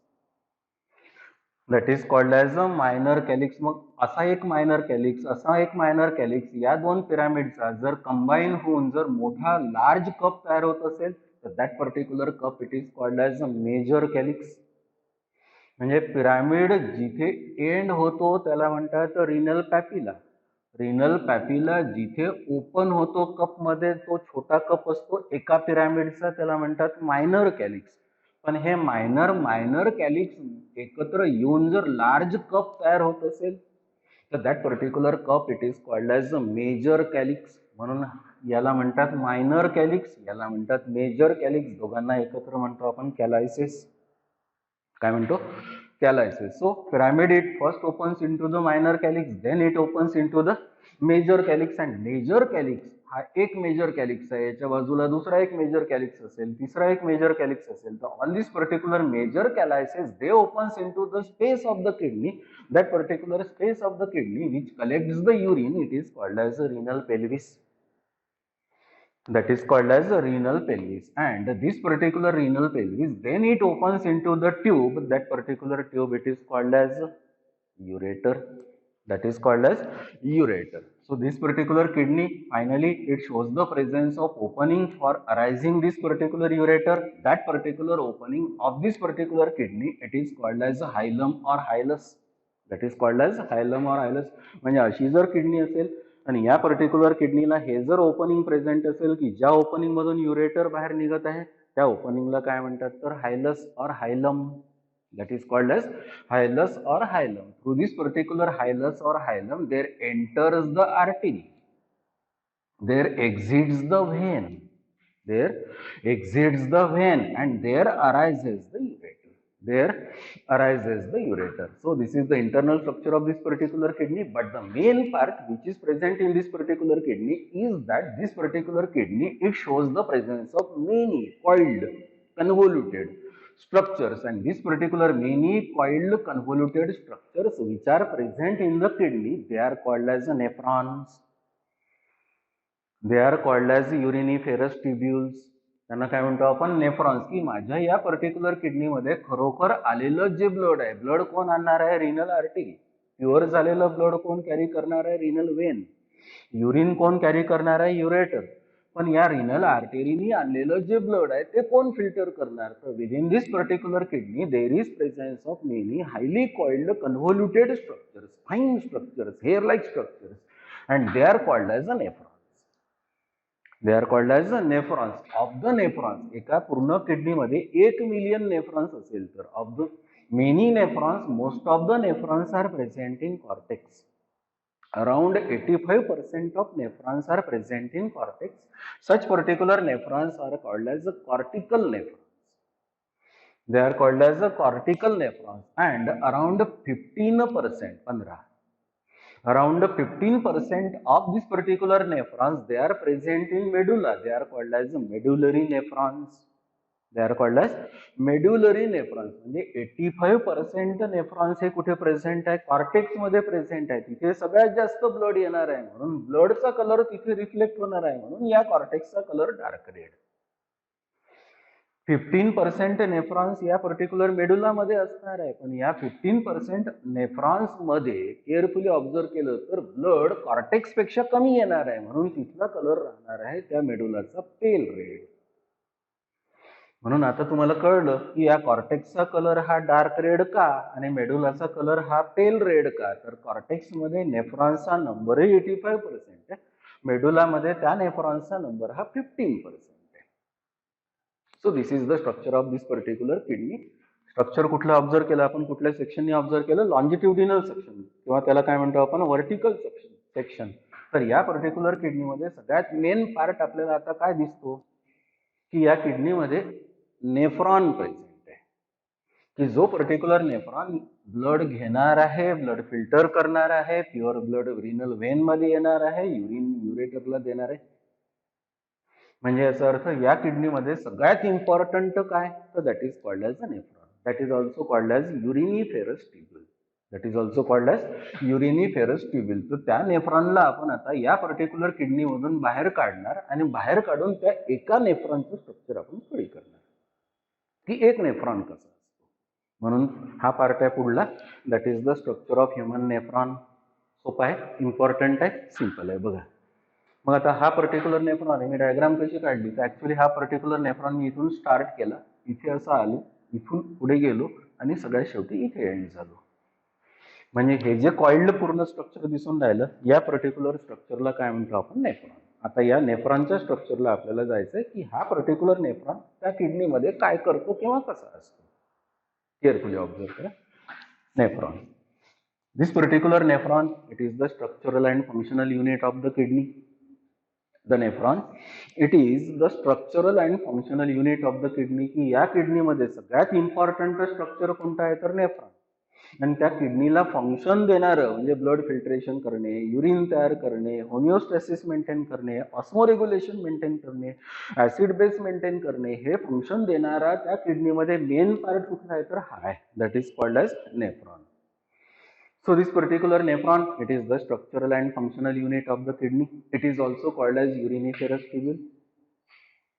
That is called as a minor calyx. मग असा एक मायनर कॅलिक्स, असा एक मायनर कॅलिक्स या दोन पिरामिडचा जर कंबाईन होऊन जर मोठा लार्ज कप तयार होत असेल तर that particular cup it is called as a major calyx. म्हणजे पिरामिड जिथे एंड होतो त्याला म्हणतात रिनल पॅपिला, रिनल पॅपिला जिथे ओपन होतो कप मध्ये, तो छोटा कप असतो एका पिरामिडचा, त्याला म्हणतात मायनर कॅलिक्स. पण हे मायनर कॅलिक्स एकत्र येऊन जर लार्ज कप तयार होत असेल तर that particular cup it is called as a major calyx. म्हणून याला म्हणतात मायनर कॅलिक्स, याला म्हणतात मेजर कॅलिक्स. दोघांना एकत्र म्हणतो आपण कॅलायसिस. काय म्हणतो? Calyces. So pyramid it first opens into the minor calyx, then it opens into the major calyx. And major calyx हा एक मेजर कॅलिक्स आहे, याच्या बाजूला दुसरा एक मेजर कॅलिक्स असेल, तिसरा एक मेजर कॅलिक्स असेल. तर on this particular major calyces they opens into the space of the kidney. That particular space of the kidney which collects the urine, it is called as a renal pelvis. That is called as a renal pelvis. And this particular renal pelvis, then it opens into the tube. That particular tube, it is called as ureter. That is called as ureter. So this particular kidney, finally it shows the presence of opening for arising this particular ureter. That particular opening of this particular kidney, it is called as a hilum or hilus. That is called as hilum or hilus. म्हणजे अशी जर किडनी असेल आणि या पर्टिक्युलर किडनीला हे जर ओपनिंग प्रेझेंट असेल की ज्या ओपनिंग मधून युरेटर बाहेर निघत आहे, त्या ओपनिंगला काय म्हणतात तर हायलस और हायलम. That is called as hilus or hilum. Through this particular hilus or hilum, there enters the artery, there exits the vein, there exits the vein, and there arises the ureter. There arises the ureter. So this is the internal structure of this particular kidney. But the main part which is present in this particular kidney is that this particular kidney, it shows the presence of many coiled, convoluted structures, and this particular many coiled convoluted structures which are present in the kidney, they are called as nephrons. They are called as uriniferous tubules. त्यांना काय म्हणतो आपण नेफ्रॉन्स. की माझ्या या पर्टिक्युलर किडनीमध्ये खरोखर आलेलं जे ब्लड आहे, ब्लड कोण आणणार आहे? Renal artery. प्युअर झालेलं ब्लड कोण कॅरी करणार आहे? Renal vein. युरिन कोण कॅरी करणार आहे? युरेटर. पण या रिनल आर्टरीनी आणलेलं जे ब्लड आहे ते कोण फिल्टर करणार? तर within this particular kidney there is presence of many highly coiled convoluted structures, fine structures, hair like structures, and they are called as a nephron. They are called as the nephrons. Of the nephrons, एका पूर्ण किडनीमध्ये 1 मिलियन nephrons असेल तर of the many nephrons, most of the nephrons are present in cortex. Around 85% of nephrons are present in cortex. Such particular nephrons are called as the cortical nephrons. They are called as the cortical nephrons, and around 15%, around 15% of this particular nephrons, they are present in medulla. They are called as medullary nephrons. They are called as medullary nephrons. म्हणजे 85% nephrons हे कुठे प्रेझेंट आहे? कॉर्टेक्स मध्ये प्रेझेंट आहे. तिथे सगळ्यात जास्त ब्लड येणार आहे, म्हणून ब्लडचा कलर तिथे रिफ्लेक्ट होणार आहे, म्हणून या कॉर्टेक्सचा कलर डार्क रेड. 15% नेफ्रॉन्स या पर्टिक्युलर मेडुला मध्ये असणार आहे. पण या 15% नेफ्रॉन्स मध्ये केअरफुली ऑब्झर्व केलं तर ब्लड कॉर्टेक्स पेक्षा कमी येणार आहे, म्हणून तिथला कलर राहणार आहे त्या मेडुलाचा पेल रेड. म्हणून आता तुम्हाला कळलं की या कॉर्टेक्सचा कलर हा डार्क रेड का आणि मेडुलाचा कलर हा पेल रेड का. तर कॉर्टेक्स मध्ये नेफ्रॉन्सचा नंबर 85% आहे, मेडुलामध्ये त्या नेफ्रॉन्सचा नंबर हा 15%. So this is the structure of this particular kidney. Structure कुठलं ऑब्झर्व केलं आपण? कुठल्या सेक्शनने ऑब्झर्व केलं? लॉन्जिट्युडिनल सेक्शन किंवा त्याला काय म्हणतो आपण? Vertical section. तर या पर्टिक्युलर किडनीमध्ये सगळ्यात मेन पार्ट आपल्याला आता काय दिसतो की या किडनीमध्ये नेफ्रॉन प्रेझेंट आहे, की जो पर्टिक्युलर नेफ्रॉन ब्लड घेणार आहे, ब्लड फिल्टर करणार आहे, प्युअर ब्लड रिनल व्हेन मध्ये येणार आहे, युरिन युरेटरला देणार आहे. म्हणजे याचा अर्थ या किडनीमध्ये सगळ्यात इम्पॉर्टंट काय? तर that is called as a nephron. That is also called as uriniferous tubule. That is also called as uriniferous tubule. तर त्या नेफ्रॉनला आपण आता या पर्टिक्युलर किडनीमधून बाहेर काढणार आणि बाहेर काढून त्या एका नेफ्रॉनचं स्ट्रक्चर आपण स्टडी करणार की एक नेफ्रॉन कसा असतो. म्हणून हा पार्ट आहे पुढला, that is the structure of human nephron. सोपा आहे, इम्पॉर्टंट आहे, सिम्पल आहे. बघा मग आता हा पर्टिक्युलर नेफ्रॉन आहे, मी डायग्राम कशी काढली तर ऍक्च्युली हा पर्टिक्युलर नेफ्रॉन मी इथून स्टार्ट केला, इथे असं आलो, इथून पुढे गेलो आणि सगळ्यात शेवटी इथे एंड झालो. म्हणजे हे जे कॉइल्ड पूर्ण स्ट्रक्चर दिसून राहिलं या पर्टिक्युलर स्ट्रक्चरला काय म्हणतो आपण, नेफ्रॉन. आता या नेफ्रॉनच्या स्ट्रक्चरला आपल्याला जायचंय की हा पर्टिक्युलर नेफ्रॉन त्या किडनीमध्ये काय करतो किंवा कसा असतो. केअरफुली ऑब्झर्व करा. Nephron, this particular nephron, it is the structural and functional unit of the kidney. The nephron, it is the structural and functional unit of the kidney. की या किडनी मध्ये सगळ्यात इम्पॉर्टंट स्ट्रक्चर कोणतं आहे तर नेफ्रॉन. आणि त्या किडनीला फंक्शन देणारं म्हणजे ब्लड फिल्ट्रेशन करणे, युरिन तयार करणे, होमिओस्टॅसिस मेंटेन करणे, ऑस्मोरेग्युलेशन मेंटेन करणे, ऍसिड बेस मेंटेन करणे, हे फंक्शन देणारा त्या किडनीमध्ये मेन पार्ट कुठला आहे तर हा आहे, that is called as nephron. So this particular nephron, it is the structural and functional unit of the kidney. It is also called as uriniferous tubule.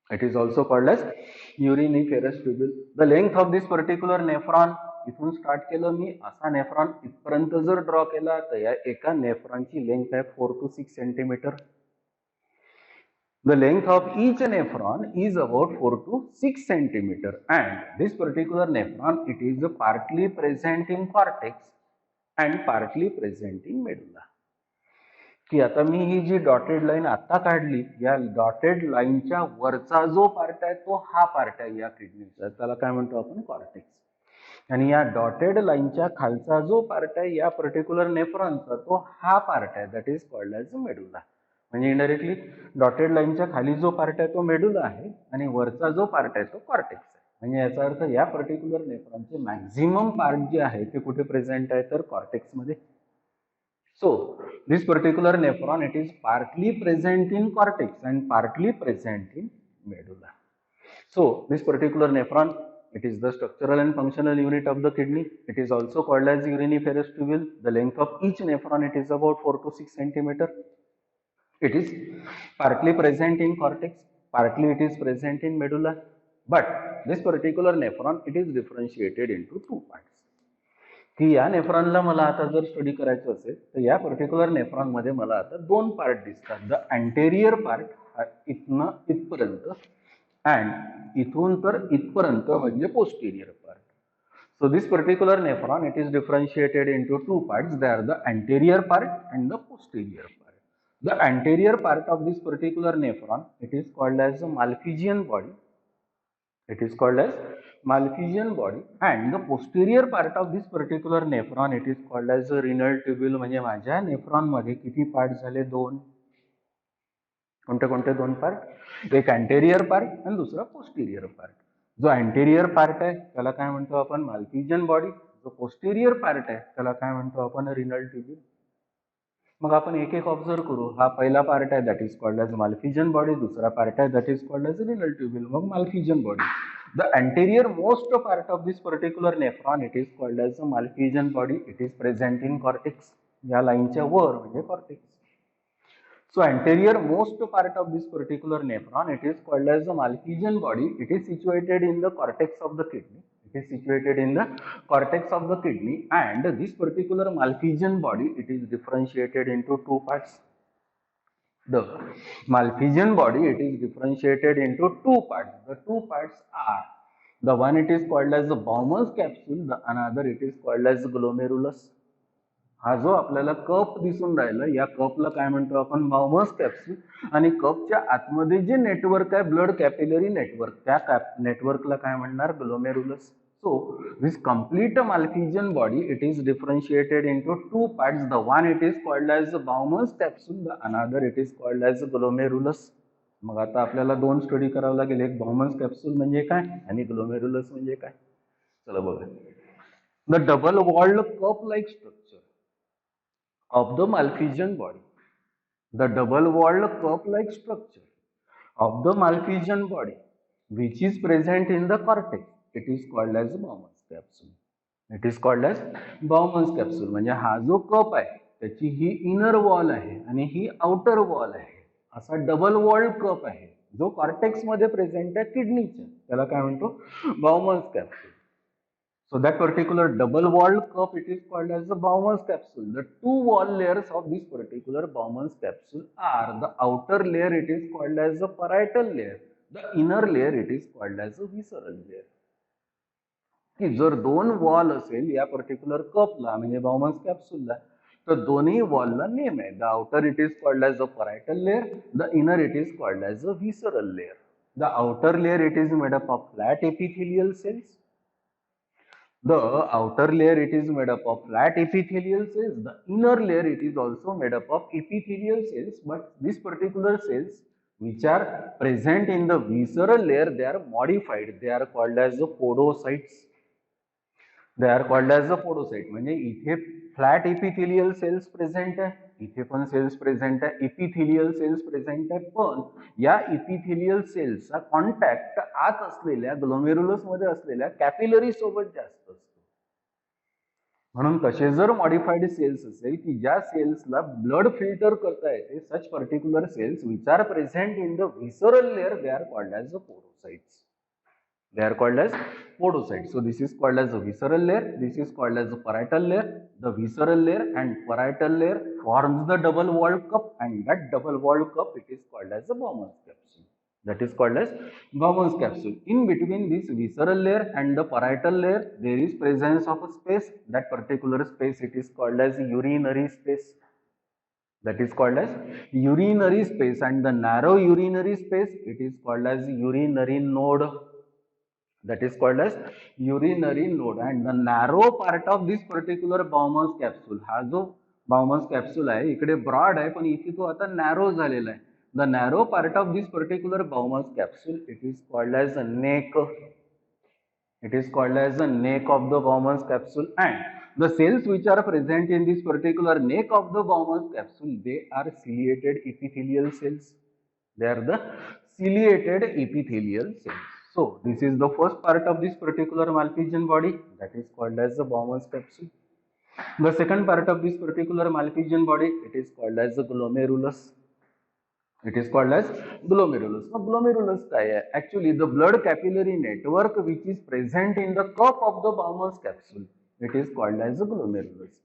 It is also called as uriniferous tubule. The length of this particular nephron, इथून स्टार्ट केलं मी असा नेफ्रॉन इथपर्यंत जर ड्रॉ केला तर या एका नेफ्रॉनची लेंथ आहे 4 to 6 centimetre. The length of each nephron is about 4 to 6 centimeter, and this particular nephron, it is partly present in cortex and partly present in medulla. की आता मी ही जी डॉटेड लाईन आता काढली, या डॉटेड लाईनच्या वरचा जो पार्ट आहे तो हा पार्ट आहे या किडनीचा, त्याला काय म्हणतो आपण, कॉर्टेक्स. आणि या डॉटेड लाईनच्या खालचा जो पार्ट आहे या पर्टिक्युलर नेफ्रॉनचा तो हा पार्ट आहे, that is called as medulla. म्हणजे इनडायरेक्टली डॉटेड लाईनच्या खाली जो पार्ट आहे तो मेडुला आहे आणि वरचा जो पार्ट आहे तो कॉर्टेक्स आहे. म्हणजे याचा अर्थ या पर्टिक्युलर नेफ्रॉनचे मॅक्झिमम पार्ट जे आहे ते कुठे प्रेझेंट आहे तर कॉर्टेक्स मध्ये. So this particular nephron, it is partly present in cortex and partly present in medulla. So this particular nephron, it is the structural and functional unit of the kidney. It is also called as uriniferous tubule. The length of each nephron, it is about 4 to 6 centimeter. It is partly present in cortex, partly it is present in medulla. But this particular nephron, it is differentiated into two parts. की या नेफ्रॉनला मला आता जर स्टडी करायचं असेल तर या पर्टिक्युलर नेफ्रॉन मध्ये मला आता दोन पार्ट दिसतात. द अँटेरियर पार्ट इथनं इथपर्यंत अँड इथून तर इथपर्यंत म्हणजे posterior part. So this particular nephron, it is differentiated into two parts. They are the anterior part and the posterior part. The anterior part of this particular nephron, it is called as a Malpighian body. It is called as Malpighian body, and the posterior part of this particular nephron, it is called as a renal tubule. म्हणजे माझ्या नेफ्रॉन मध्ये किती पार्ट झाले, दोन. कोणते कोणते दोन पार्ट, एक अँटेरियर पार्ट आणि दुसरा पोस्टेरियर पार्ट. जो अँटेरियर पार्ट आहे त्याला काय म्हणतो आपण, माल्पिजियन बॉडी. जो पोस्टेरियर पार्ट आहे त्याला काय म्हणतो आपण, रिनल ट्यूब्यूल. मग आपण एक एक ऑब्झर्व करू. हा पहिला पार्ट आहे that is called as Malpighian body, दुसरा पार्ट आहे that is called as renal tubule. मग Malpighian body, the anterior most part of this particular nephron, it is called as a Malpighian body. It is present in cortex. या लाईनच्या वर म्हणजे cortex. So anterior most part of this particular nephron, it is called as a Malpighian body. It is situated in the cortex of the kidney. It is situated in the cortex of the kidney, and this particular Malpighian body, it is differentiated into two parts. The Malpighian body, it is differentiated into two parts. The two parts are, the one it is called as the Bowman's capsule, the another it is called as glomerulus. हा जो आपल्याला कप दिसून राहिला या कपला काय म्हणतो आपण, बाउमस कॅप्सूल. आणि कपच्या आतमध्ये जे नेटवर्क आहे ब्लड कॅपिलरी नेटवर्क, त्या नेटवर्कला काय म्हणणार, glomerulus. So this complete Malpighian body, it is differentiated into two parts. The one it is called as the Bowman's capsule, the another it is called as glomerulus. मग आता आपल्याला दोन स्टडी करावं लागेल, एक Bowman's capsule म्हणजे काय आणि ग्लोमेरुलस म्हणजे काय. चला बघा. The double walled cup like structure of the Malpighian body, the double walled cup like structure of the Malpighian body, which is present in the cortex, it is called as Bowman's capsule. It is called as Bowman's capsule. म्हणजे हा जो कप आहे त्याची ही इनर वॉल आहे आणि ही आउटर वॉल आहे, असा डबल वॉल्ड कप आहे जो कॉर्टेक्स मध्ये प्रेझेंट आहे किडनीच्या, त्याला काय म्हणतो, Bowman's capsule. So that particular double walled cup, it is called as the Bowman's capsule. The two wall layers of this particular Bowman's capsule are, the outer layer it is called as the parietal layer, the inner layer it is called as the visceral layer. की जर दोन वॉल असेल या पर्टिक्युलर कपला म्हणजे बाउमन्स कॅप्सूलला, तर दोन्ही वॉलला नेम आहे. The outer it is called as a parietal layer, the inner it is called as a visceral layer. The outer layer it is made up of flat epithelial cells. The outer layer it is made up of flat epithelial cells. The inner layer it is also made up of epithelial cells. But these particular cells which are present in the visceral layer, they are modified. They are called as the podocytes. They are called as the podocyte. म्हणजे इथे फ्लॅट एपिथेलियल सेल्स प्रेझेंट आहे, इथे पण सेल्स प्रेझेंट आहे, एपिथेलियल सेल्स प्रेझेंट आहे, पण या एपिथेलियल सेल्सचा कॉन्टॅक्ट आत असलेल्या ग्लोमेरुलस मध्ये असलेल्या कॅपिलरी सोबत जास्त असतो. म्हणून तसे जर मॉडिफाईड सेल्स असेल की ज्या सेल्सला ब्लड फिल्टर करता येते, such particular cells which are present in the visceral layer, they are called as the podocytes. They are called as podocytes. So this is called as the visceral layer. This is called as the parietal layer. The visceral layer and parietal layer forms the double-walled cup, and that double-walled cup it is called as the Bowman's capsule. That is called as Bowman's capsule. In between this visceral layer and the parietal layer, there is presence of a space. That particular space it is called as urinary space. That is called as urinary space, and the narrow urinary space it is called as urinary node. That is called as urinary node. And the narrow part of this particular Bowman's capsule, हा जो Bowman's capsule आहे इकडे ब्रॉड आहे पण इथे तो आता नॅरो झालेला आहे. The narrow part of this particular Bowman's capsule it is called as a neck. It is called as the neck of the Bowman's capsule, and the cells which are present in this particular neck of the Bowman's capsule, they are ciliated epithelial cells. They are the ciliated epithelial cells. So this is the first part of this particular Malpighian body, that is called as the Bowman's capsule. The second part of this particular Malpighian body, it is called as the glomerulus. It is called as glomerulus. Now glomerulus काय आहे? Actually the blood capillary network which is present in the cup of the Bowman's capsule, it is called as the glomerulus.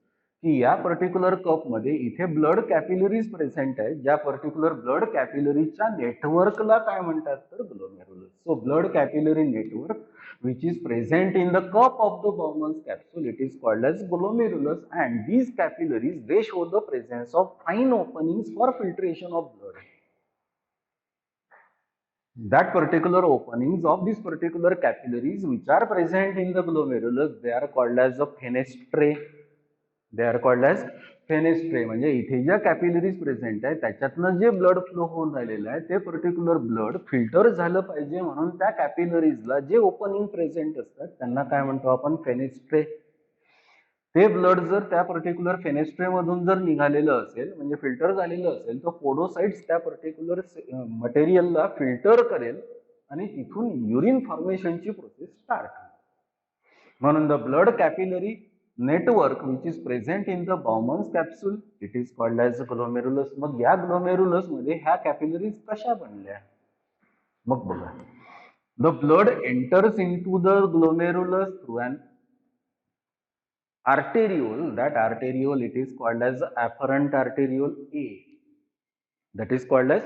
की या पर्टिक्युलर कप मध्ये इथे ब्लड कॅपिलरीज प्रेझेंट आहे, ज्या पर्टिक्युलर ब्लड कॅपिलरीच्या नेटवर्कला काय म्हणतात तर glomerulus. So blood capillary network which is present in the cup of the Bowman's capsule, it is called as glomerulus, and these capillaries they show the presence of fine openings for filtration of blood. That particular openings of these particular capillaries which are present in the glomerulus, they are called as the fenestrae. They are called as fenestrae. म्हणजे इथे ज्या कॅपिलरीज प्रेझेंट आहे त्याच्यातनं जे ब्लड फ्लो होऊन राहिलेलं आहे ते पर्टिक्युलर ब्लड फिल्टर झालं पाहिजे, म्हणून त्या कॅपिलरीजला जे ओपनिंग प्रेझेंट असतात त्यांना काय म्हणतो आपण फेनेस्ट्रे. ते ब्लड जर त्या पर्टिक्युलर फेनेस्ट्रे मधून जर निघालेलं असेल म्हणजे फिल्टर झालेलं असेल तर पोडोसाइट्स त्या पर्टिक्युलर मटेरियलला फिल्टर करेल आणि तिथून युरिन फॉर्मेशनची प्रोसेस स्टार्ट होईल. म्हणून the blood capillary network which is present in the Bowman's capsule, it is called as glomerulus. मग या ग्लोमेरुलस मध्ये ह्या कॅपिलरीज कशा बनल्या मग बघा. The blood enters into the glomerulus through an arteriole. That arteriole it is called as afferent arteriole A. That is called as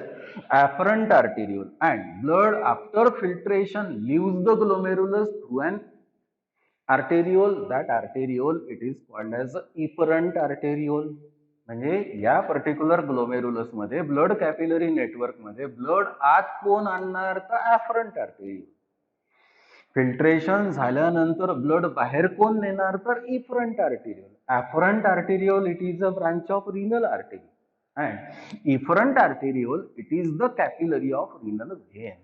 afferent arteriole, and blood after filtration leaves the glomerulus through an arteriole. That arteriole it is called as efferent arteriole. म्हणजे या पर्टिक्युलर ग्लोमेरुलस मध्ये ब्लड कॅपिलरी नेटवर्क मध्ये ब्लड आत कोण आणणार तर ॲफरंट आर्टेरियोल. फिल्ट्रेशन झाल्यानंतर ब्लड बाहेर कोण नेणार तर efferent arteriole. Afferent arteriole it is a branch of renal artery, and efferent arteriole it is the capillary of renal vein.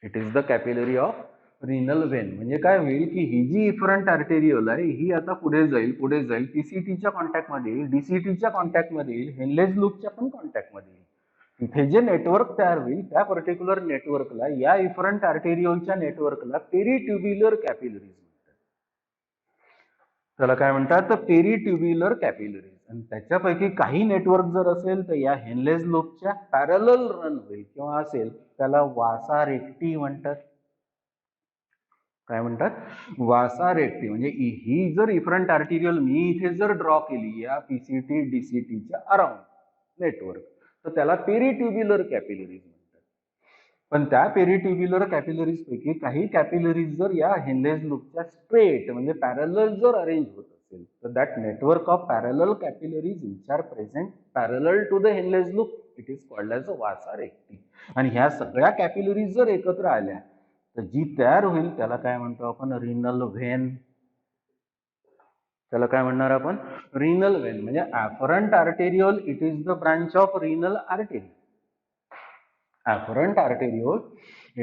It is the capillary of renal vein. म्हणजे काय होईल की ही जी इफरंट आर्टेरियोल आहे ही आता पुढे जाईल पीसीटीच्या कॉन्टॅक्ट मध्ये येईल, डीसीटीच्या कॉन्टॅक्ट मध्ये येईल, हेनलेज लूपच्या पण कॉन्टॅक्ट मध्ये येईल. तिथे जे नेटवर्क तयार होईल त्या पर्टिक्युलर नेटवर्कला या इफरंट आर्टेरियोलच्या नेटवर्कला पेरिट्युब्युलर कॅपिलरीज म्हणतात. त्याला काय म्हणतात तर पेरिट्युब्युलर कॅपिलरीज. आणि त्याच्यापैकी काही नेटवर्क जर असेल तर या हेनलेज लूपच्या पॅरलल रन होईल किंवा असेल त्याला वासा रेक्टी म्हणतात. काय म्हणतात वासा रेक्टी. म्हणजे ही जर इफरंट आर्टेरियल मी इथे जर ड्रॉ केली या पीसीटी डीसीटीच्या अराउंड नेटवर्क तर त्याला पेरिट्युब्युलर कॅपिलरीज म्हणतात. पण त्या पेरिट्युब्युलर कॅपिलरीज पैकी काही कॅपिलरीज जर या हेनलेज लूपच्या स्ट्रेट म्हणजे पॅरलल जर अरेंज होत असेल तर that network of parallel capillaries which are present parallel to the Henle's loop it is called as a vasa recta. आणि ह्या सगळ्या कॅपिलरीज जर एकत्र आल्या तर जी तयार होईल त्याला काय म्हणतो आपण, रिनल व्हेन. त्याला काय म्हणणार आपण, रिनल व्हेन. म्हणजे afferent arteriole it is the branch of renal artery. Afferent arteriole,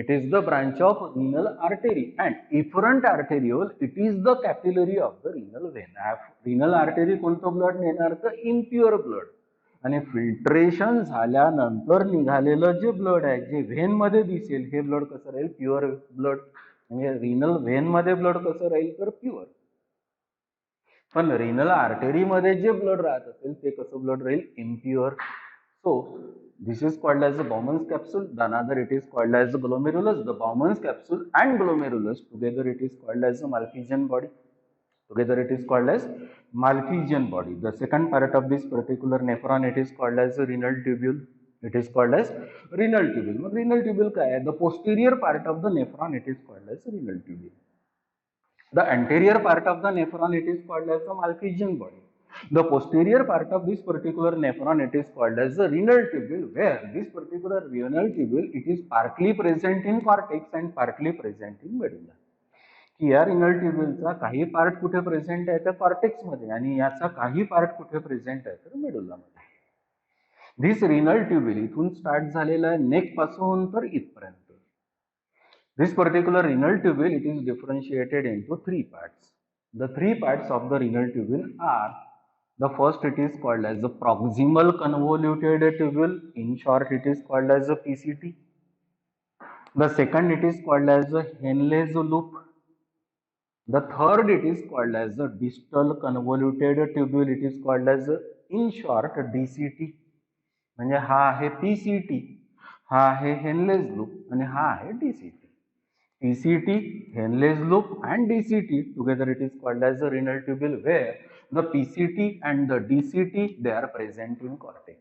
it is the branch of renal artery, and efferent arteriole, it is the capillary of the renal vein. Renal artery कोणतं ब्लड नेणार तर इम्प्युअर ब्लड, आणि फिल्ट्रेशन झाल्यानंतर निघालेलं जे ब्लड आहे जे व्हेन मध्ये दिसेल हे ब्लड कसं राहील, प्युअर ब्लड. म्हणजे रिनल व्हेन मध्ये ब्लड कसं राहील तर प्युअर. पण रिनल आर्टरी मध्ये जे ब्लड राहत असेल ते कसं ब्लड राहील, impure. So this is called as the Bowman's capsule. The another it is called as the glomerulus. The Bowman's capsule and glomerulus together it is called as the Malpighian body. Together it is called as Malpighian body. The second part of this particular nephron it is called as the renal tubule. It is called as renal tubule. मग renal tubule काय आहे? The posterior part of the nephron it is called as renal tubule. The anterior part of the nephron it is called as the Malpighian body. The posterior part of this particular nephron it is called as the renal tubule, where this particular renal tubule it is partly present in cortex and partly present in medulla. की या रिनल ट्यूब्यूलचा काही पार्ट कुठे प्रेझेंट आहे तर कॉर्टेक्स मध्ये आणि याचा काही पार्ट कुठे प्रेझेंट आहे तर मेडुला मध्ये. दिस रिनल ट्यूब्यूल इथून स्टार्ट झालेला आहे नेक पासून तर इथपर्यंत. This particular renal tubule it is differentiated into three parts. The three parts of the renal tubule are, the first it is called as the proximal convoluted tubule, in short it is called as the PCT. The second it is called as the Henle's loop. The third it is called as the distal convoluted tubule, it is called as in short DCT. म्हणजे हा आहे PCT, हा आहे Henle's loop आणि हा आहे DCT. PCT, Henle's loop and DCT together it is called as the renal tubule, where the PCT and the DCT they are present in cortex.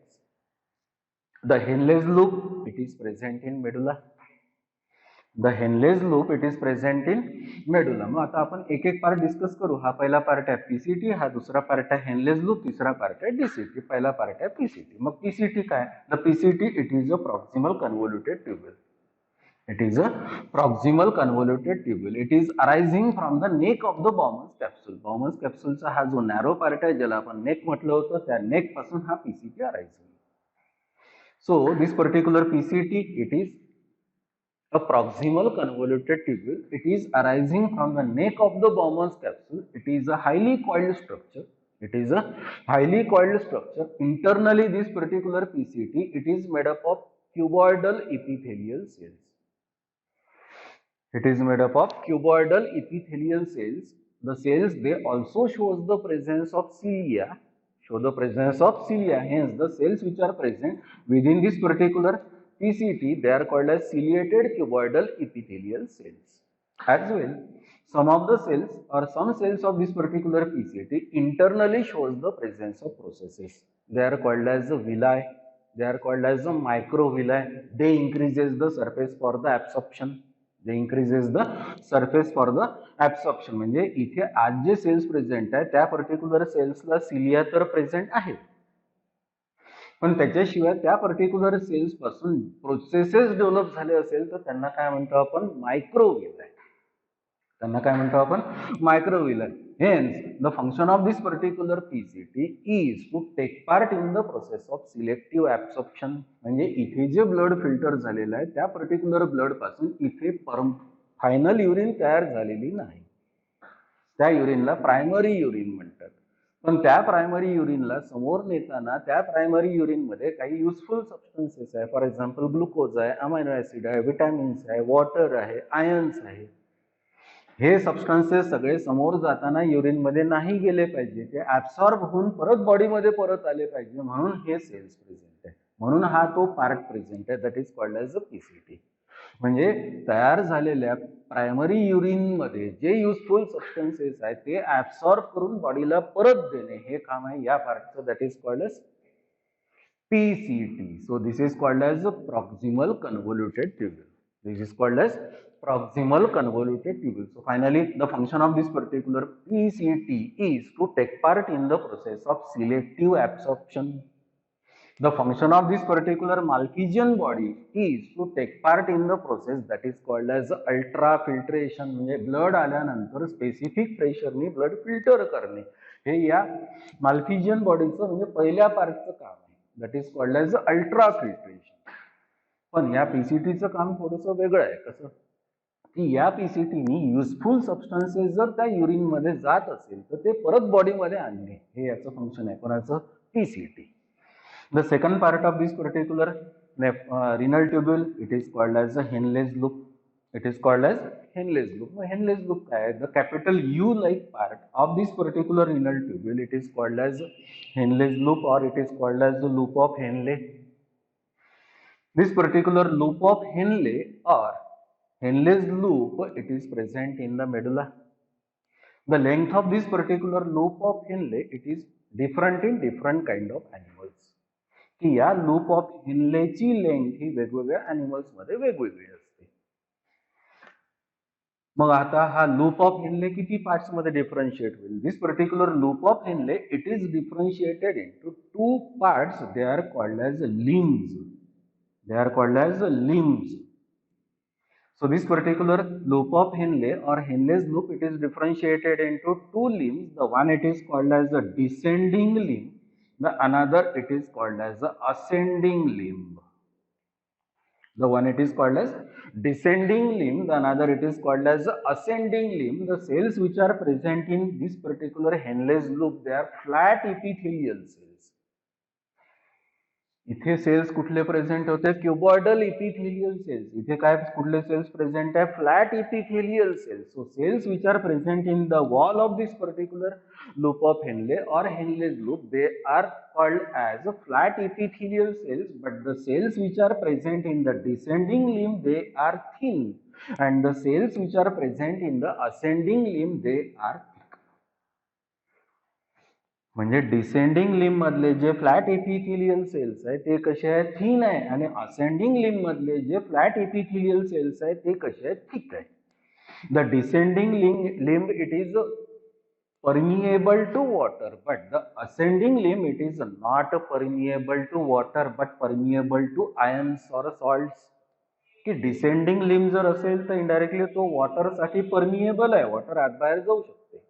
The Henle's loop it is present in medulla. The Henle's loop it is present in medulla. मग आता आपण एक एक पार्ट डिस्कस करू. हा पहिला पार्ट आहे PCT, हा दुसरा पार्ट आहे Henle's loop, तिसरा पार्ट आहे DCT. पहिला पार्ट आहे PCT. मग PCT काय? The PCT it is a proximal convoluted tubule. It is a proximal convoluted tubule. It is arising from the neck of the Bowman's capsule. Bowman's capsule चा हा जो नॅरो पार्ट आहे ज्याला आपण नेक म्हटलं होतं त्या नेक पासून हा PCT arising. So this particular PCT it is a proximal convoluted tubule. It is arising from the neck of the Bowman's capsule. It is a highly coiled structure. It is a highly coiled structure. Internally this particular PCT it is made up of cuboidal epithelial cells. It is made up of cuboidal epithelial cells. The cells they also shows the presence of cilia. Show the presence of cilia. Hence the cells which are present within this particular PCT they are called as ciliated cuboidal epithelial cells. As well, some of the cells or some cells of this particular PCT internally shows the presence of processes. They are called as the villi. They are called as the microvilli. They increases the surface for the absorption. They increases the surface for the absorption. म्हणजे इथे आज जे सेल्स प्रेझेंट आहे त्या पर्टिक्युलर सेल्सला सिलिया तर प्रेझेंट आहे, पण त्याच्याशिवाय त्या पर्टिक्युलर सेल्स पासून प्रोसेसेस डेव्हलप झाले असेल तर त्यांना काय म्हणतो आपण, मायक्रोविलाय. त्यांना काय म्हणतो आपण, मायक्रोविलाय. Hence, the function of this particular PCT is to take part in the process of selective absorption. म्हणजे इथे जे ब्लड फिल्टर झालेलं आहे त्या पर्टिक्युलर ब्लड पासून इथे फायनल युरिन तयार झालेली नाही. त्या युरिनला प्रायमरी युरिन म्हणतात. पण त्या प्रायमरी युरिनला समोर नेताना त्या प्रायमरी युरिन मध्ये काही युजफुल सबस्टन्सेस आहे. फॉर एक्झाम्पल ग्लुकोज आहे, अमायनो ऍसिड आहे, विटॅमिन्स आहे, वॉटर आहे, आयन्स आहे. हे सबस्टन्सेस सगळे समोर जाताना युरिन मध्ये नाही गेले पाहिजे, ते ऍब्सॉर्ब होऊन परत बॉडीमध्ये परत आले पाहिजे, म्हणून हे सेल्स प्रेझेंट आहे. म्हणून हा तो पार्ट प्रेझेंट आहे, that is called as a PCT. म्हणजे तयार झालेल्या प्रायमरी युरिन मध्ये जे युजफुल सबस्टन्सेस आहेत ते ऍब्सॉर्ब करून बॉडीला परत देणे हे काम आहे या पार्टचं, that is called as PCT. So this is called as a proximal convoluted tubule. This is called as proximal convoluted tubule. So finally, the function of this particular PCT is to take part in the process of selective absorption. The function of this particular Malpighian body is to take part in the process that is called as ultrafiltration. म्हणजे ब्लड आल्यानंतर स्पेसिफिक प्रेशरने ब्लड फिल्टर करणे हे या माल्फिजियन बॉडीचं म्हणजे पहिल्या पार्टचं काम आहे. That is called as ultrafiltration. पण या पीसीटीचं काम थोडंसं वेगळं आहे. कसं की या पीसीटीनी युजफुल सबस्टन्सेस जर त्या युरिनमध्ये जात असेल तर ते परत बॉडीमध्ये आणणे हे याचं फंक्शन आहे कोणाचं PCT. The second part of this particular renal tubule, it is called as a Henle's loop. It is called as Henle's loop. Henle's loop काय आहे? The capital U-like part of this particular renal tubule, it is called as Henle's loop, or it is called as the loop of Henle. This particular loop of Henle or Henle's loop, it is present in the medulla. The length of this particular loop of Henle, it is different in different kind of animals. की या लूप ऑफ हेनलेची लेंथ ही वेगवेगळ्या एनिमल्स मध्ये वेगवेगळी असते. मग आता हा लूप ऑफ हेनले किती पार्ट्स मध्ये डिफरन्शिएट होईल? This particular loop of Henle it is differentiated into two parts. They are called as limbs. They are called as limbs. So this particular loop of Henle or Henle's loop, it is differentiated into two limbs. The one it is called as the descending limb. The another it is called as the ascending limb. The one it is called as descending limb, the another it is called as the ascending limb. The cells which are present in this particular Henle's loop, they are flat epithelial cells. इथे सेल्स कुठले प्रेझेंट होते? Cuboidal epithelial cells. इथे काय कुठले सेल्स प्रेझेंट आहे? Flat epithelial cells. So cells which are present in the wall of this particular loop of Henle or Henle's loop, they are called as flat epithelial cells, but the cells which are present in the descending limb, they are thin, and the cells which are present in the ascending limb, they are thick. म्हणजे डिसेंडिंग लिम्ब मधले जे फ्लॅट एपिथेलियल सेल्स आहेत ते कसे आहेत? थिन आहे. आणि असेंडिंग लिम्ब मधले जे फ्लॅट एपिथेलियल सेल्स आहेत ते कसे आहेत? थिक आहे. The descending limb it is permeable to water, but the ascending limb it is not permeable to water but permeable to ions or salts. की डिसेंडिंग लिम्ब जर असेल तर इनडायरेक्टली तो वॉटर साठी परमिएबल आहे, वॉटर आत बाहेर जाऊ शकते.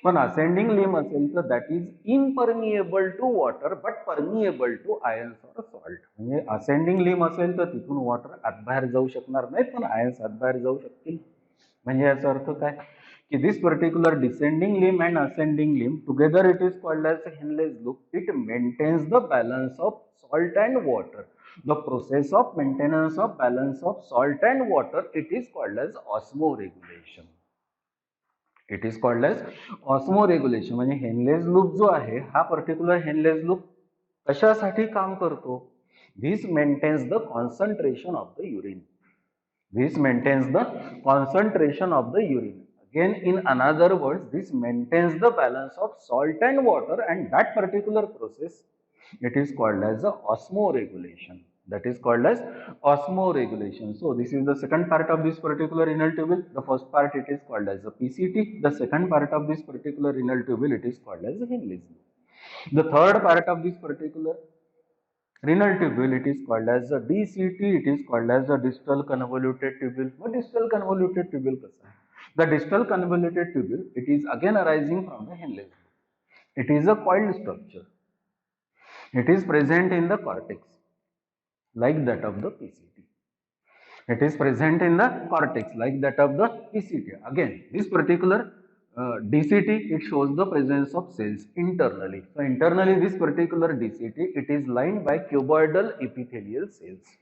पण असेंडिंग लिम्ब असेल तर that is impermeable to water but permeable to ions or salt. म्हणजे असेंडिंग लिम्ब असेल तर तिथून वॉटर आत बाहेर जाऊ शकणार नाही पण आयन्स आत बाहेर जाऊ शकतील. म्हणजे याचा अर्थ काय कि this particular descending limb and ascending limb together it is called as Henle's loop. It maintains the balance of salt and water. The process of maintenance of balance of salt and water, it is called as osmoregulation. It is called as osmoregulation. म्हणजे Henle's loop जो आहे हा पर्टिक्युलर Henle's loop कशासाठी काम करतो? This maintains the concentration of the urine. This maintains the concentration of the urine. Again, in another words, this maintains the balance of salt and water, and that particular process, it is called as the osmoregulation. That is called as osmoregulation. So this is the second part of this particular renal tubule. The first part it is called as the PCT. The second part of this particular renal tubule it is called as the Henle's loop. The third part of this particular renal tubule it is called as the DCT. It is called as the distal convoluted tubule. What distal convoluted tubule कसा है? The distal convoluted tubule, it is again arising from the Henle's loop. It is a coiled structure. It is present in the cortex, like that of the PCT. It is present in the cortex, like that of the PCT. Again, this particular DCT, it shows the presence of cells internally. So internally, this particular DCT, it is lined by cuboidal epithelial cells.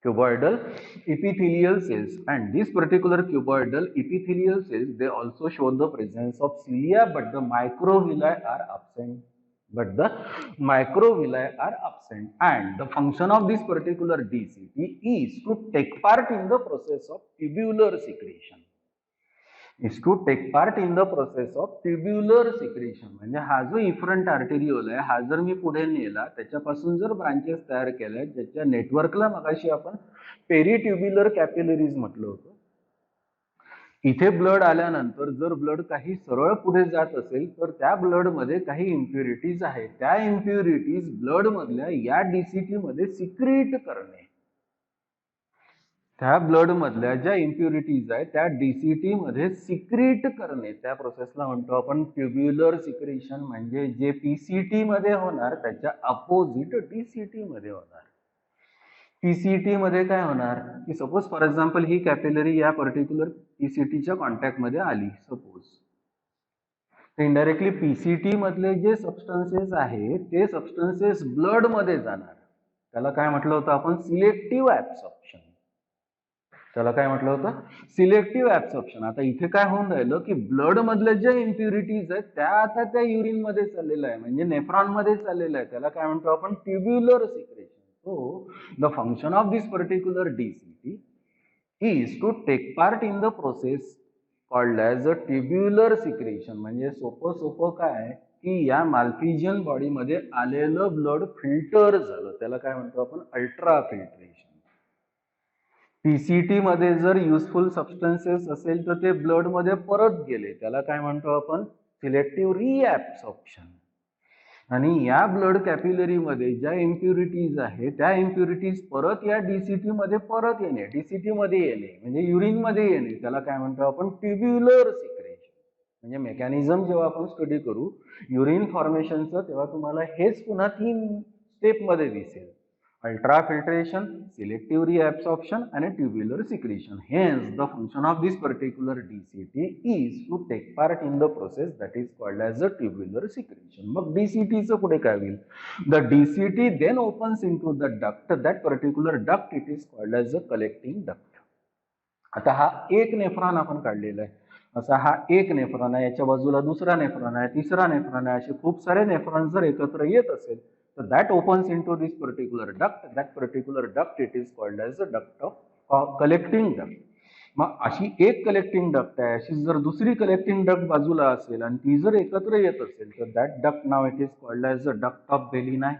Cuboidal epithelial cells, and this particular cuboidal epithelial cells, they also show the presence of cilia, but the microvilli are absent. And the function of this particular DCT is to take part in the process of tubular secretion. Is to take part in the process of tubular secretion. म्हणजे हा जो इफरंट आर्टेरिओल आहे हा जर मी पुढे नेला त्याच्यापासून जर ब्रांचेस तयार केल्या ज्याच्या नेटवर्कला मगाशी आपण पेरिट्युब्युलर कॅपिलरीज म्हटलं होतं. इथे ब्लड आल्यानंतर जर ब्लड काही सरळ पुढे जात असेल तर त्या ब्लड मध्ये काही इम्प्युरिटीज आहेत. त्या इम्प्युरिटीज ब्लड मधल्या या डीसीटी मध्ये सिक्रेट करणे. त्या ब्लड मधल्या ज्या इम्प्युरिटीज आहेत त्या डीसीटी मध्ये सिक्रेट करणे, त्या प्रोसेसला म्हणतो आपण ट्युब्युलर सिक्रेशन. म्हणजे जे पीसीटी मध्ये होणार त्याच्या अपोजिट डीसीटी मध्ये होणार. पीसीटी मध्ये काय होणार की suppose for example he capillary या पर्टिक्युलर पीसीटीच्या कॉन्टॅक्ट मध्ये आली सपोज, तर इनडायरेक्टली पीसीटी मधले जे सबस्टन्सेस आहेत ते सबस्टन्सेस ब्लड मध्ये जाणार. त्याला काय म्हटलं होतं आपण? Selective absorption. त्याला काय म्हटलं होतं? Selective absorption. आता इथे काय होऊन राहिलं की ब्लड मधल्या ज्या इम्प्युरिटीज आहेत त्या आता त्या युरिन मध्ये चाललेल्या आहे, म्हणजे नेफ्रॉन मध्ये चाललेलं आहे. त्याला काय म्हणतो आपण? Tubular secretion. So the function of this particular DCT is to take part in the process called as a tubular secretion. म्हणजे सोपं काय की या माल्फिजियन बॉडी मध्ये आलेलं ब्लड फिल्टर झालं, त्याला काय म्हणतो आपण? Ultra filtration. पीसीटी मध्ये जर युजफुल सबस्टन्सेस असेल तर ते ब्लड मध्ये परत गेले, त्याला काय म्हणतो आपण? सिलेक्टिव्ह रिऍब्सॉर्प्शन. आणि या ब्लड कॅपिलरी मध्ये ज्या इम्प्युरिटीज आहेत त्या इम्प्युरिटीज परत या डीसीटी मध्ये परत येणे, डीसीटी मध्ये येणे म्हणजे युरिन मध्ये येणे, त्याला काय म्हणतो आपण? Tubular secretion. म्हणजे मेकॅनिझम जेव्हा आपण स्टडी करू युरिन फॉर्मेशनचं तेव्हा तुम्हाला हेच पुन्हा 3 स्टेप मध्ये दिसेल: ultra filtration, selective reabsorption and tubular secretion. Hence, the function of this particular DCT is to take part in the process that is called as a tubular secretion. मग DCT चं पुढे काय होईल? The DCT then opens into the duct. That particular duct it is called as a collecting duct. आता हा एक नेफ्रॉन आपण काढलेला आहे. असा हा एक नेफ्रॉन आहे, याच्या बाजूला दुसरा नेफ्रॉन आहे, तिसरा नेफ्रॉन आहे, असे खूप सारे नेफ्रॉन जर एकत्र येत असेल तर that opens into this particular duct. That particular duct it is called as a duct of collecting duct. मग अशी एक कलेक्टिंग डक्ट आहे, अशी जर दुसरी कलेक्टिंग डक्ट बाजूला असेल आणि ती जर एकत्र येत असेल तर that duct now it is called as a duct of Bellini.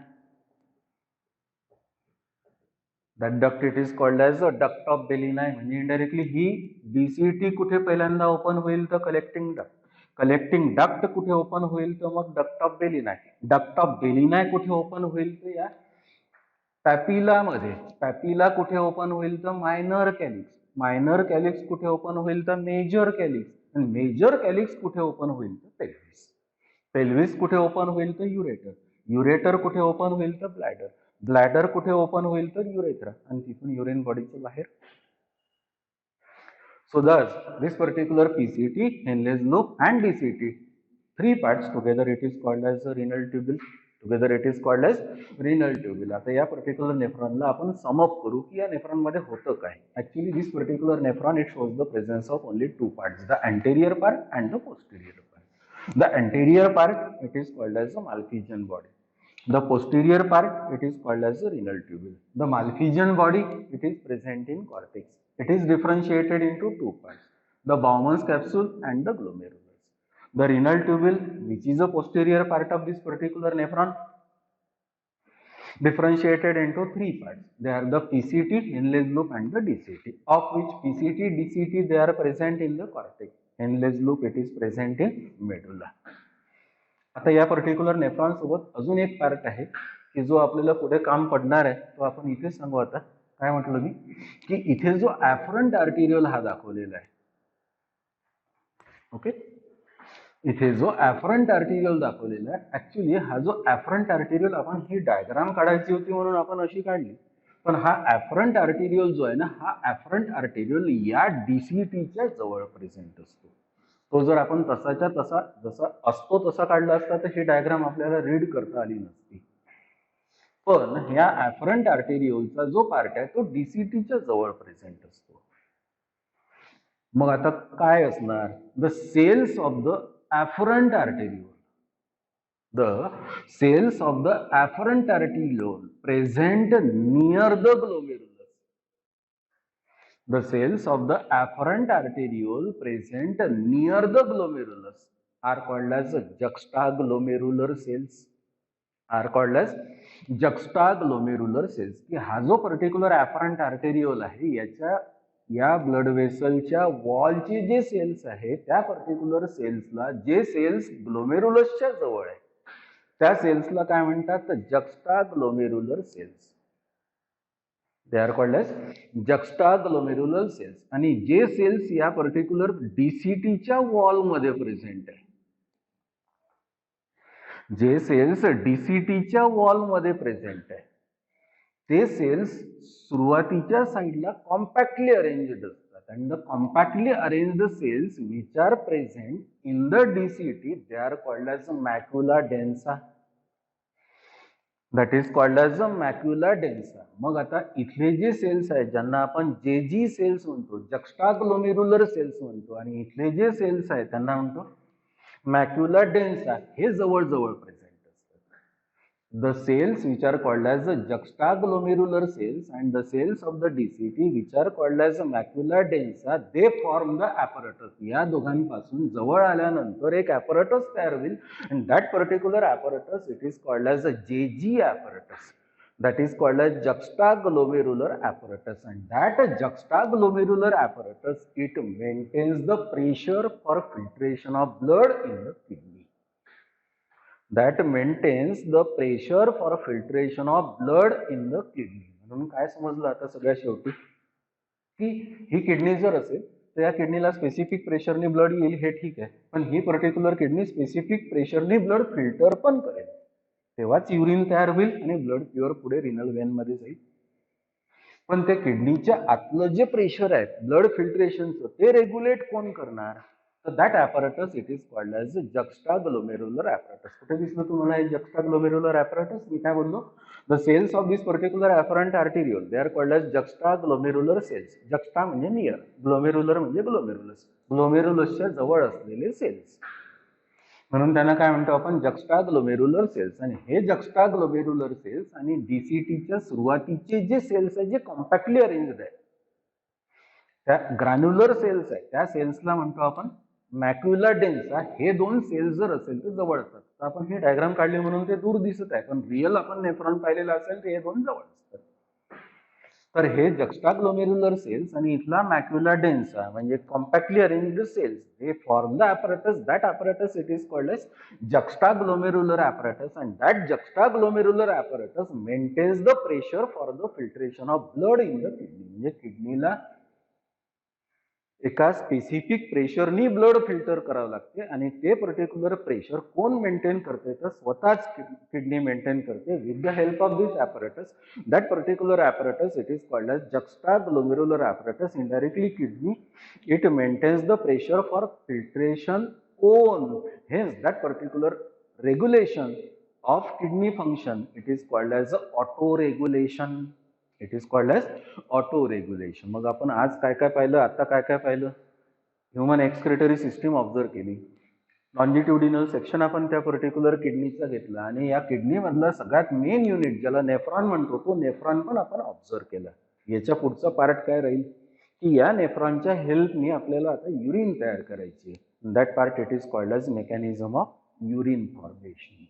That duct it is called as a duct of Bellini. म्हणजे इनडायरेक्टली ही डीसीटी कुठे पहिल्यांदा ओपन होईल तर कलेक्टिंग डक्ट. कलेक्टिंग डक्ट कुठे ओपन होईल तर मग डक्ट ऑफ बेलिनाय. डक्ट ऑफ बेलिनाय कुठे ओपन होईल तर या पॅपिला मध्ये. पॅपिला कुठे ओपन होईल तर मायनर कॅलिक्स. मायनर कॅलिक्स कुठे ओपन होईल तर मेजर कॅलिक्स. आणि मेजर कॅलिक्स कुठे ओपन होईल तर पेल्विस. पेल्विस कुठे ओपन होईल तर युरेटर. युरेटर कुठे ओपन होईल तर ब्लॅडर. ब्लॅडर कुठे ओपन होईल तर युरेथ्रा आणि तिथून युरिन बॉडीच्या बाहेर. So thus this particular PCT, Henle's loop and DCT, 3 parts together it is called as a renal tubule. Together it is called as renal tubule. आता या पर्टिक्युलर नेफ्रॉनला आपण सम अप करू की या नेफ्रॉन मध्ये होतं काय. Actually this particular nephron it shows the presence of only 2 parts, the anterior part and the posterior part. The anterior part it is called as a Malpighian body. The posterior part it is called as a renal tubule. The Malpighian body it is present in cortex. It is differentiated into 2 parts, the Bowman's capsule and the glomerulus. The renal tubule, which is a posterior part of this particular nephron, differentiated into 3 parts. They are the PCT, Henle's loop and the DCT, of which PCT, DCT they are present in the cortex. Henle's loop it is present in medulla. आता या पर्टिक्युलर नेफ्रॉन सोबत अजून एक पार्ट आहे की जो आपल्याला पुढे काम पडणार आहे, तो आपण इथे सांगू. आता काय म्हटलं मी की इथे जो ऍफरंट आर्टेरियल हा दाखवलेला आहे, ओके, इथे जो ऍफरंट आर्टेरियल दाखवलेला आहे, ऍक्च्युली हा जो ऍफरंट आर्टेरियल आपण ही डायग्राम काढायची होती म्हणून आपण अशी काढली, पण हा ऍफरंट आर्टेरियल जो आहे ना, हा ऍफरंट आर्टेरियल या डीसीटीच्या जवळ प्रेझेंट असतो. तो जर आपण तसाच्या तसा जसा असतो तसा काढला असता तर ही डायग्राम आपल्याला रीड करता आली नसती. पण ह्या ऍफरंट आर्टेरियोलचा जो पार्ट आहे तो डीसीटीच्या जवळ प्रेझेंट असतो. मग आता काय असणार? The cells of the afferent arteriole. The cells of the afferent arteriole present near the glomerulus. The cells of the afferent arteriole present near the glomerulus are called as juxtaglomerular cells. Are called as juxtaglomerular cells. की हा जो पर्टिक्युलर afferent arteriole आहे या ब्लड वेसलच्या वॉलचे जे सेल्स आहे त्या पर्टिक्युलर सेल्सला जे सेल्स ग्लोमेरुलसच्या जवळ आहे त्या सेल्सला काय म्हणतात juxtaglomerular cells. They are called as juxtaglomerular cells. आणि जे सेल्स या पर्टिक्युलर डीसीटीच्या वॉल मध्ये प्रेझेंट आहे जे सेल्स डीसीटीच्या वॉल मध्ये प्रेझेंट आहे ते सेल्स सुरुवातीच्या साईडला कॉम्पॅक्टली अरेंज्ड असतात and the compactly arranged cells which are present in the DCT they are called as macula densa. That is called as macula densa. मग आता इथले जे सेल्स आहेत ज्यांना आपण जेजी सेल्स म्हणतो juxtaglomerular सेल्स म्हणतो आणि इथले जे सेल्स आहेत त्यांना म्हणतो macula densa हे जवळ जवळ प्रेझेंट असतात. The cells which are called as the juxtaglomerular cells and the cells of the DCT which are called as the macula densa they form the apparatus. या दोघांपासून जवळ आल्यानंतर एक apparatus तयार होईल and that particular apparatus it is called as a JG apparatus. That is called as juxtaglomerular apparatus and that juxtaglomerular apparatus it maintains the pressure for filtration of blood in the kidney. That maintains the pressure for filtration of blood in the kidney. म्हणून काय समजलं आता सगळ्या शेवटी की ही किडनी जर असेल तर या किडनीला स्पेसिफिक प्रेशरने ब्लड येईल हे ठीक आहे पण ही पर्टिक्युलर किडनी स्पेसिफिक प्रेशरने ब्लड फिल्टर पण करेल तेव्हाच युरिन तयार होईल आणि ब्लड प्युअर पुढे रिनल वेन मध्ये जाईल. पण त्या किडनीच्या आतलं जे प्रेशर आहे ब्लड फिल्ट्रेशनचं ते रेग्युलेट कोण करणार तर that apparatus it is called as juxtaglomerular apparatus. कुठे दिसलं तुम्हाला हे juxtaglomerular apparatus? मी काय बोललो the cells of this particular afferent arteriole they are called as juxtaglomerular cells. juxta म्हणजे नियर ग्लोमेरुलर म्हणजे ग्लोमेरुलस ग्लोमेरुलसच्या जवळ असलेले सेल्स म्हणून त्यांना काय म्हणतो आपण juxtaglomerular cells. आणि हे juxtaglomerular cells आणि डीसीटीच्या सुरुवातीचे जे सेल्स आहेत जे कॉम्पॅक्टली अरेंज्ड आहेत त्या ग्रॅन्युलर सेल्स आहेत त्या सेल्सला म्हणतो आपण मॅक्युला डेन्सा. हे दोन सेल्स जर असेल तर जवळ असतात तर आपण हे डायग्राम काढले म्हणून ते दूर दिसत आहे पण रिअल आपण नेफ्रॉन पाहिलेलं असेल तर हे दोन जवळ असतात. तर हे juxtaglomerular cells आणि इथला मॅक्युला डेन्सा म्हणजे कॉम्पॅक्टली अरेंज्ड सेल्स हे form the apparatus. That apparatus it is called as juxtaglomerular apparatus and that juxtaglomerular apparatus maintains the pressure for the filtration of blood in the kidney. म्हणजे किडनीला एका स्पेसिफिक प्रेशरनी ब्लड फिल्टर करावं लागते आणि ते पर्टिक्युलर प्रेशर कोण मेंटेन करते तर स्वतःच किडनी मेंटेन करते with the help of this apparatus. That particular apparatus it is called as juxtaglomerular apparatus. Indirectly kidney it maintains the pressure for filtration on. Hence that particular regulation of kidney function it is called as auto regulation. It is called as auto regulation. मग आपण आज काय काय पाहिलं आता काय काय पाहिलं ह्युमन एक्सक्रिटरी सिस्टीम ऑब्झर्व केली लॉन्जिट्युडिनल सेक्शन आपण त्या पर्टिक्युलर किडनीचा घेतला आणि या किडनी मधला सगळ्यात मेन युनिट ज्याला नेफ्रॉन म्हणतो तो नेफ्रॉन पण आपण ऑब्झर्व केला. याच्या पुढचा पार्ट काय राहील की या नेफ्रॉनच्या हेल्पने आपल्याला आता युरिन तयार करायची. That part it is called as mechanism of urine formation.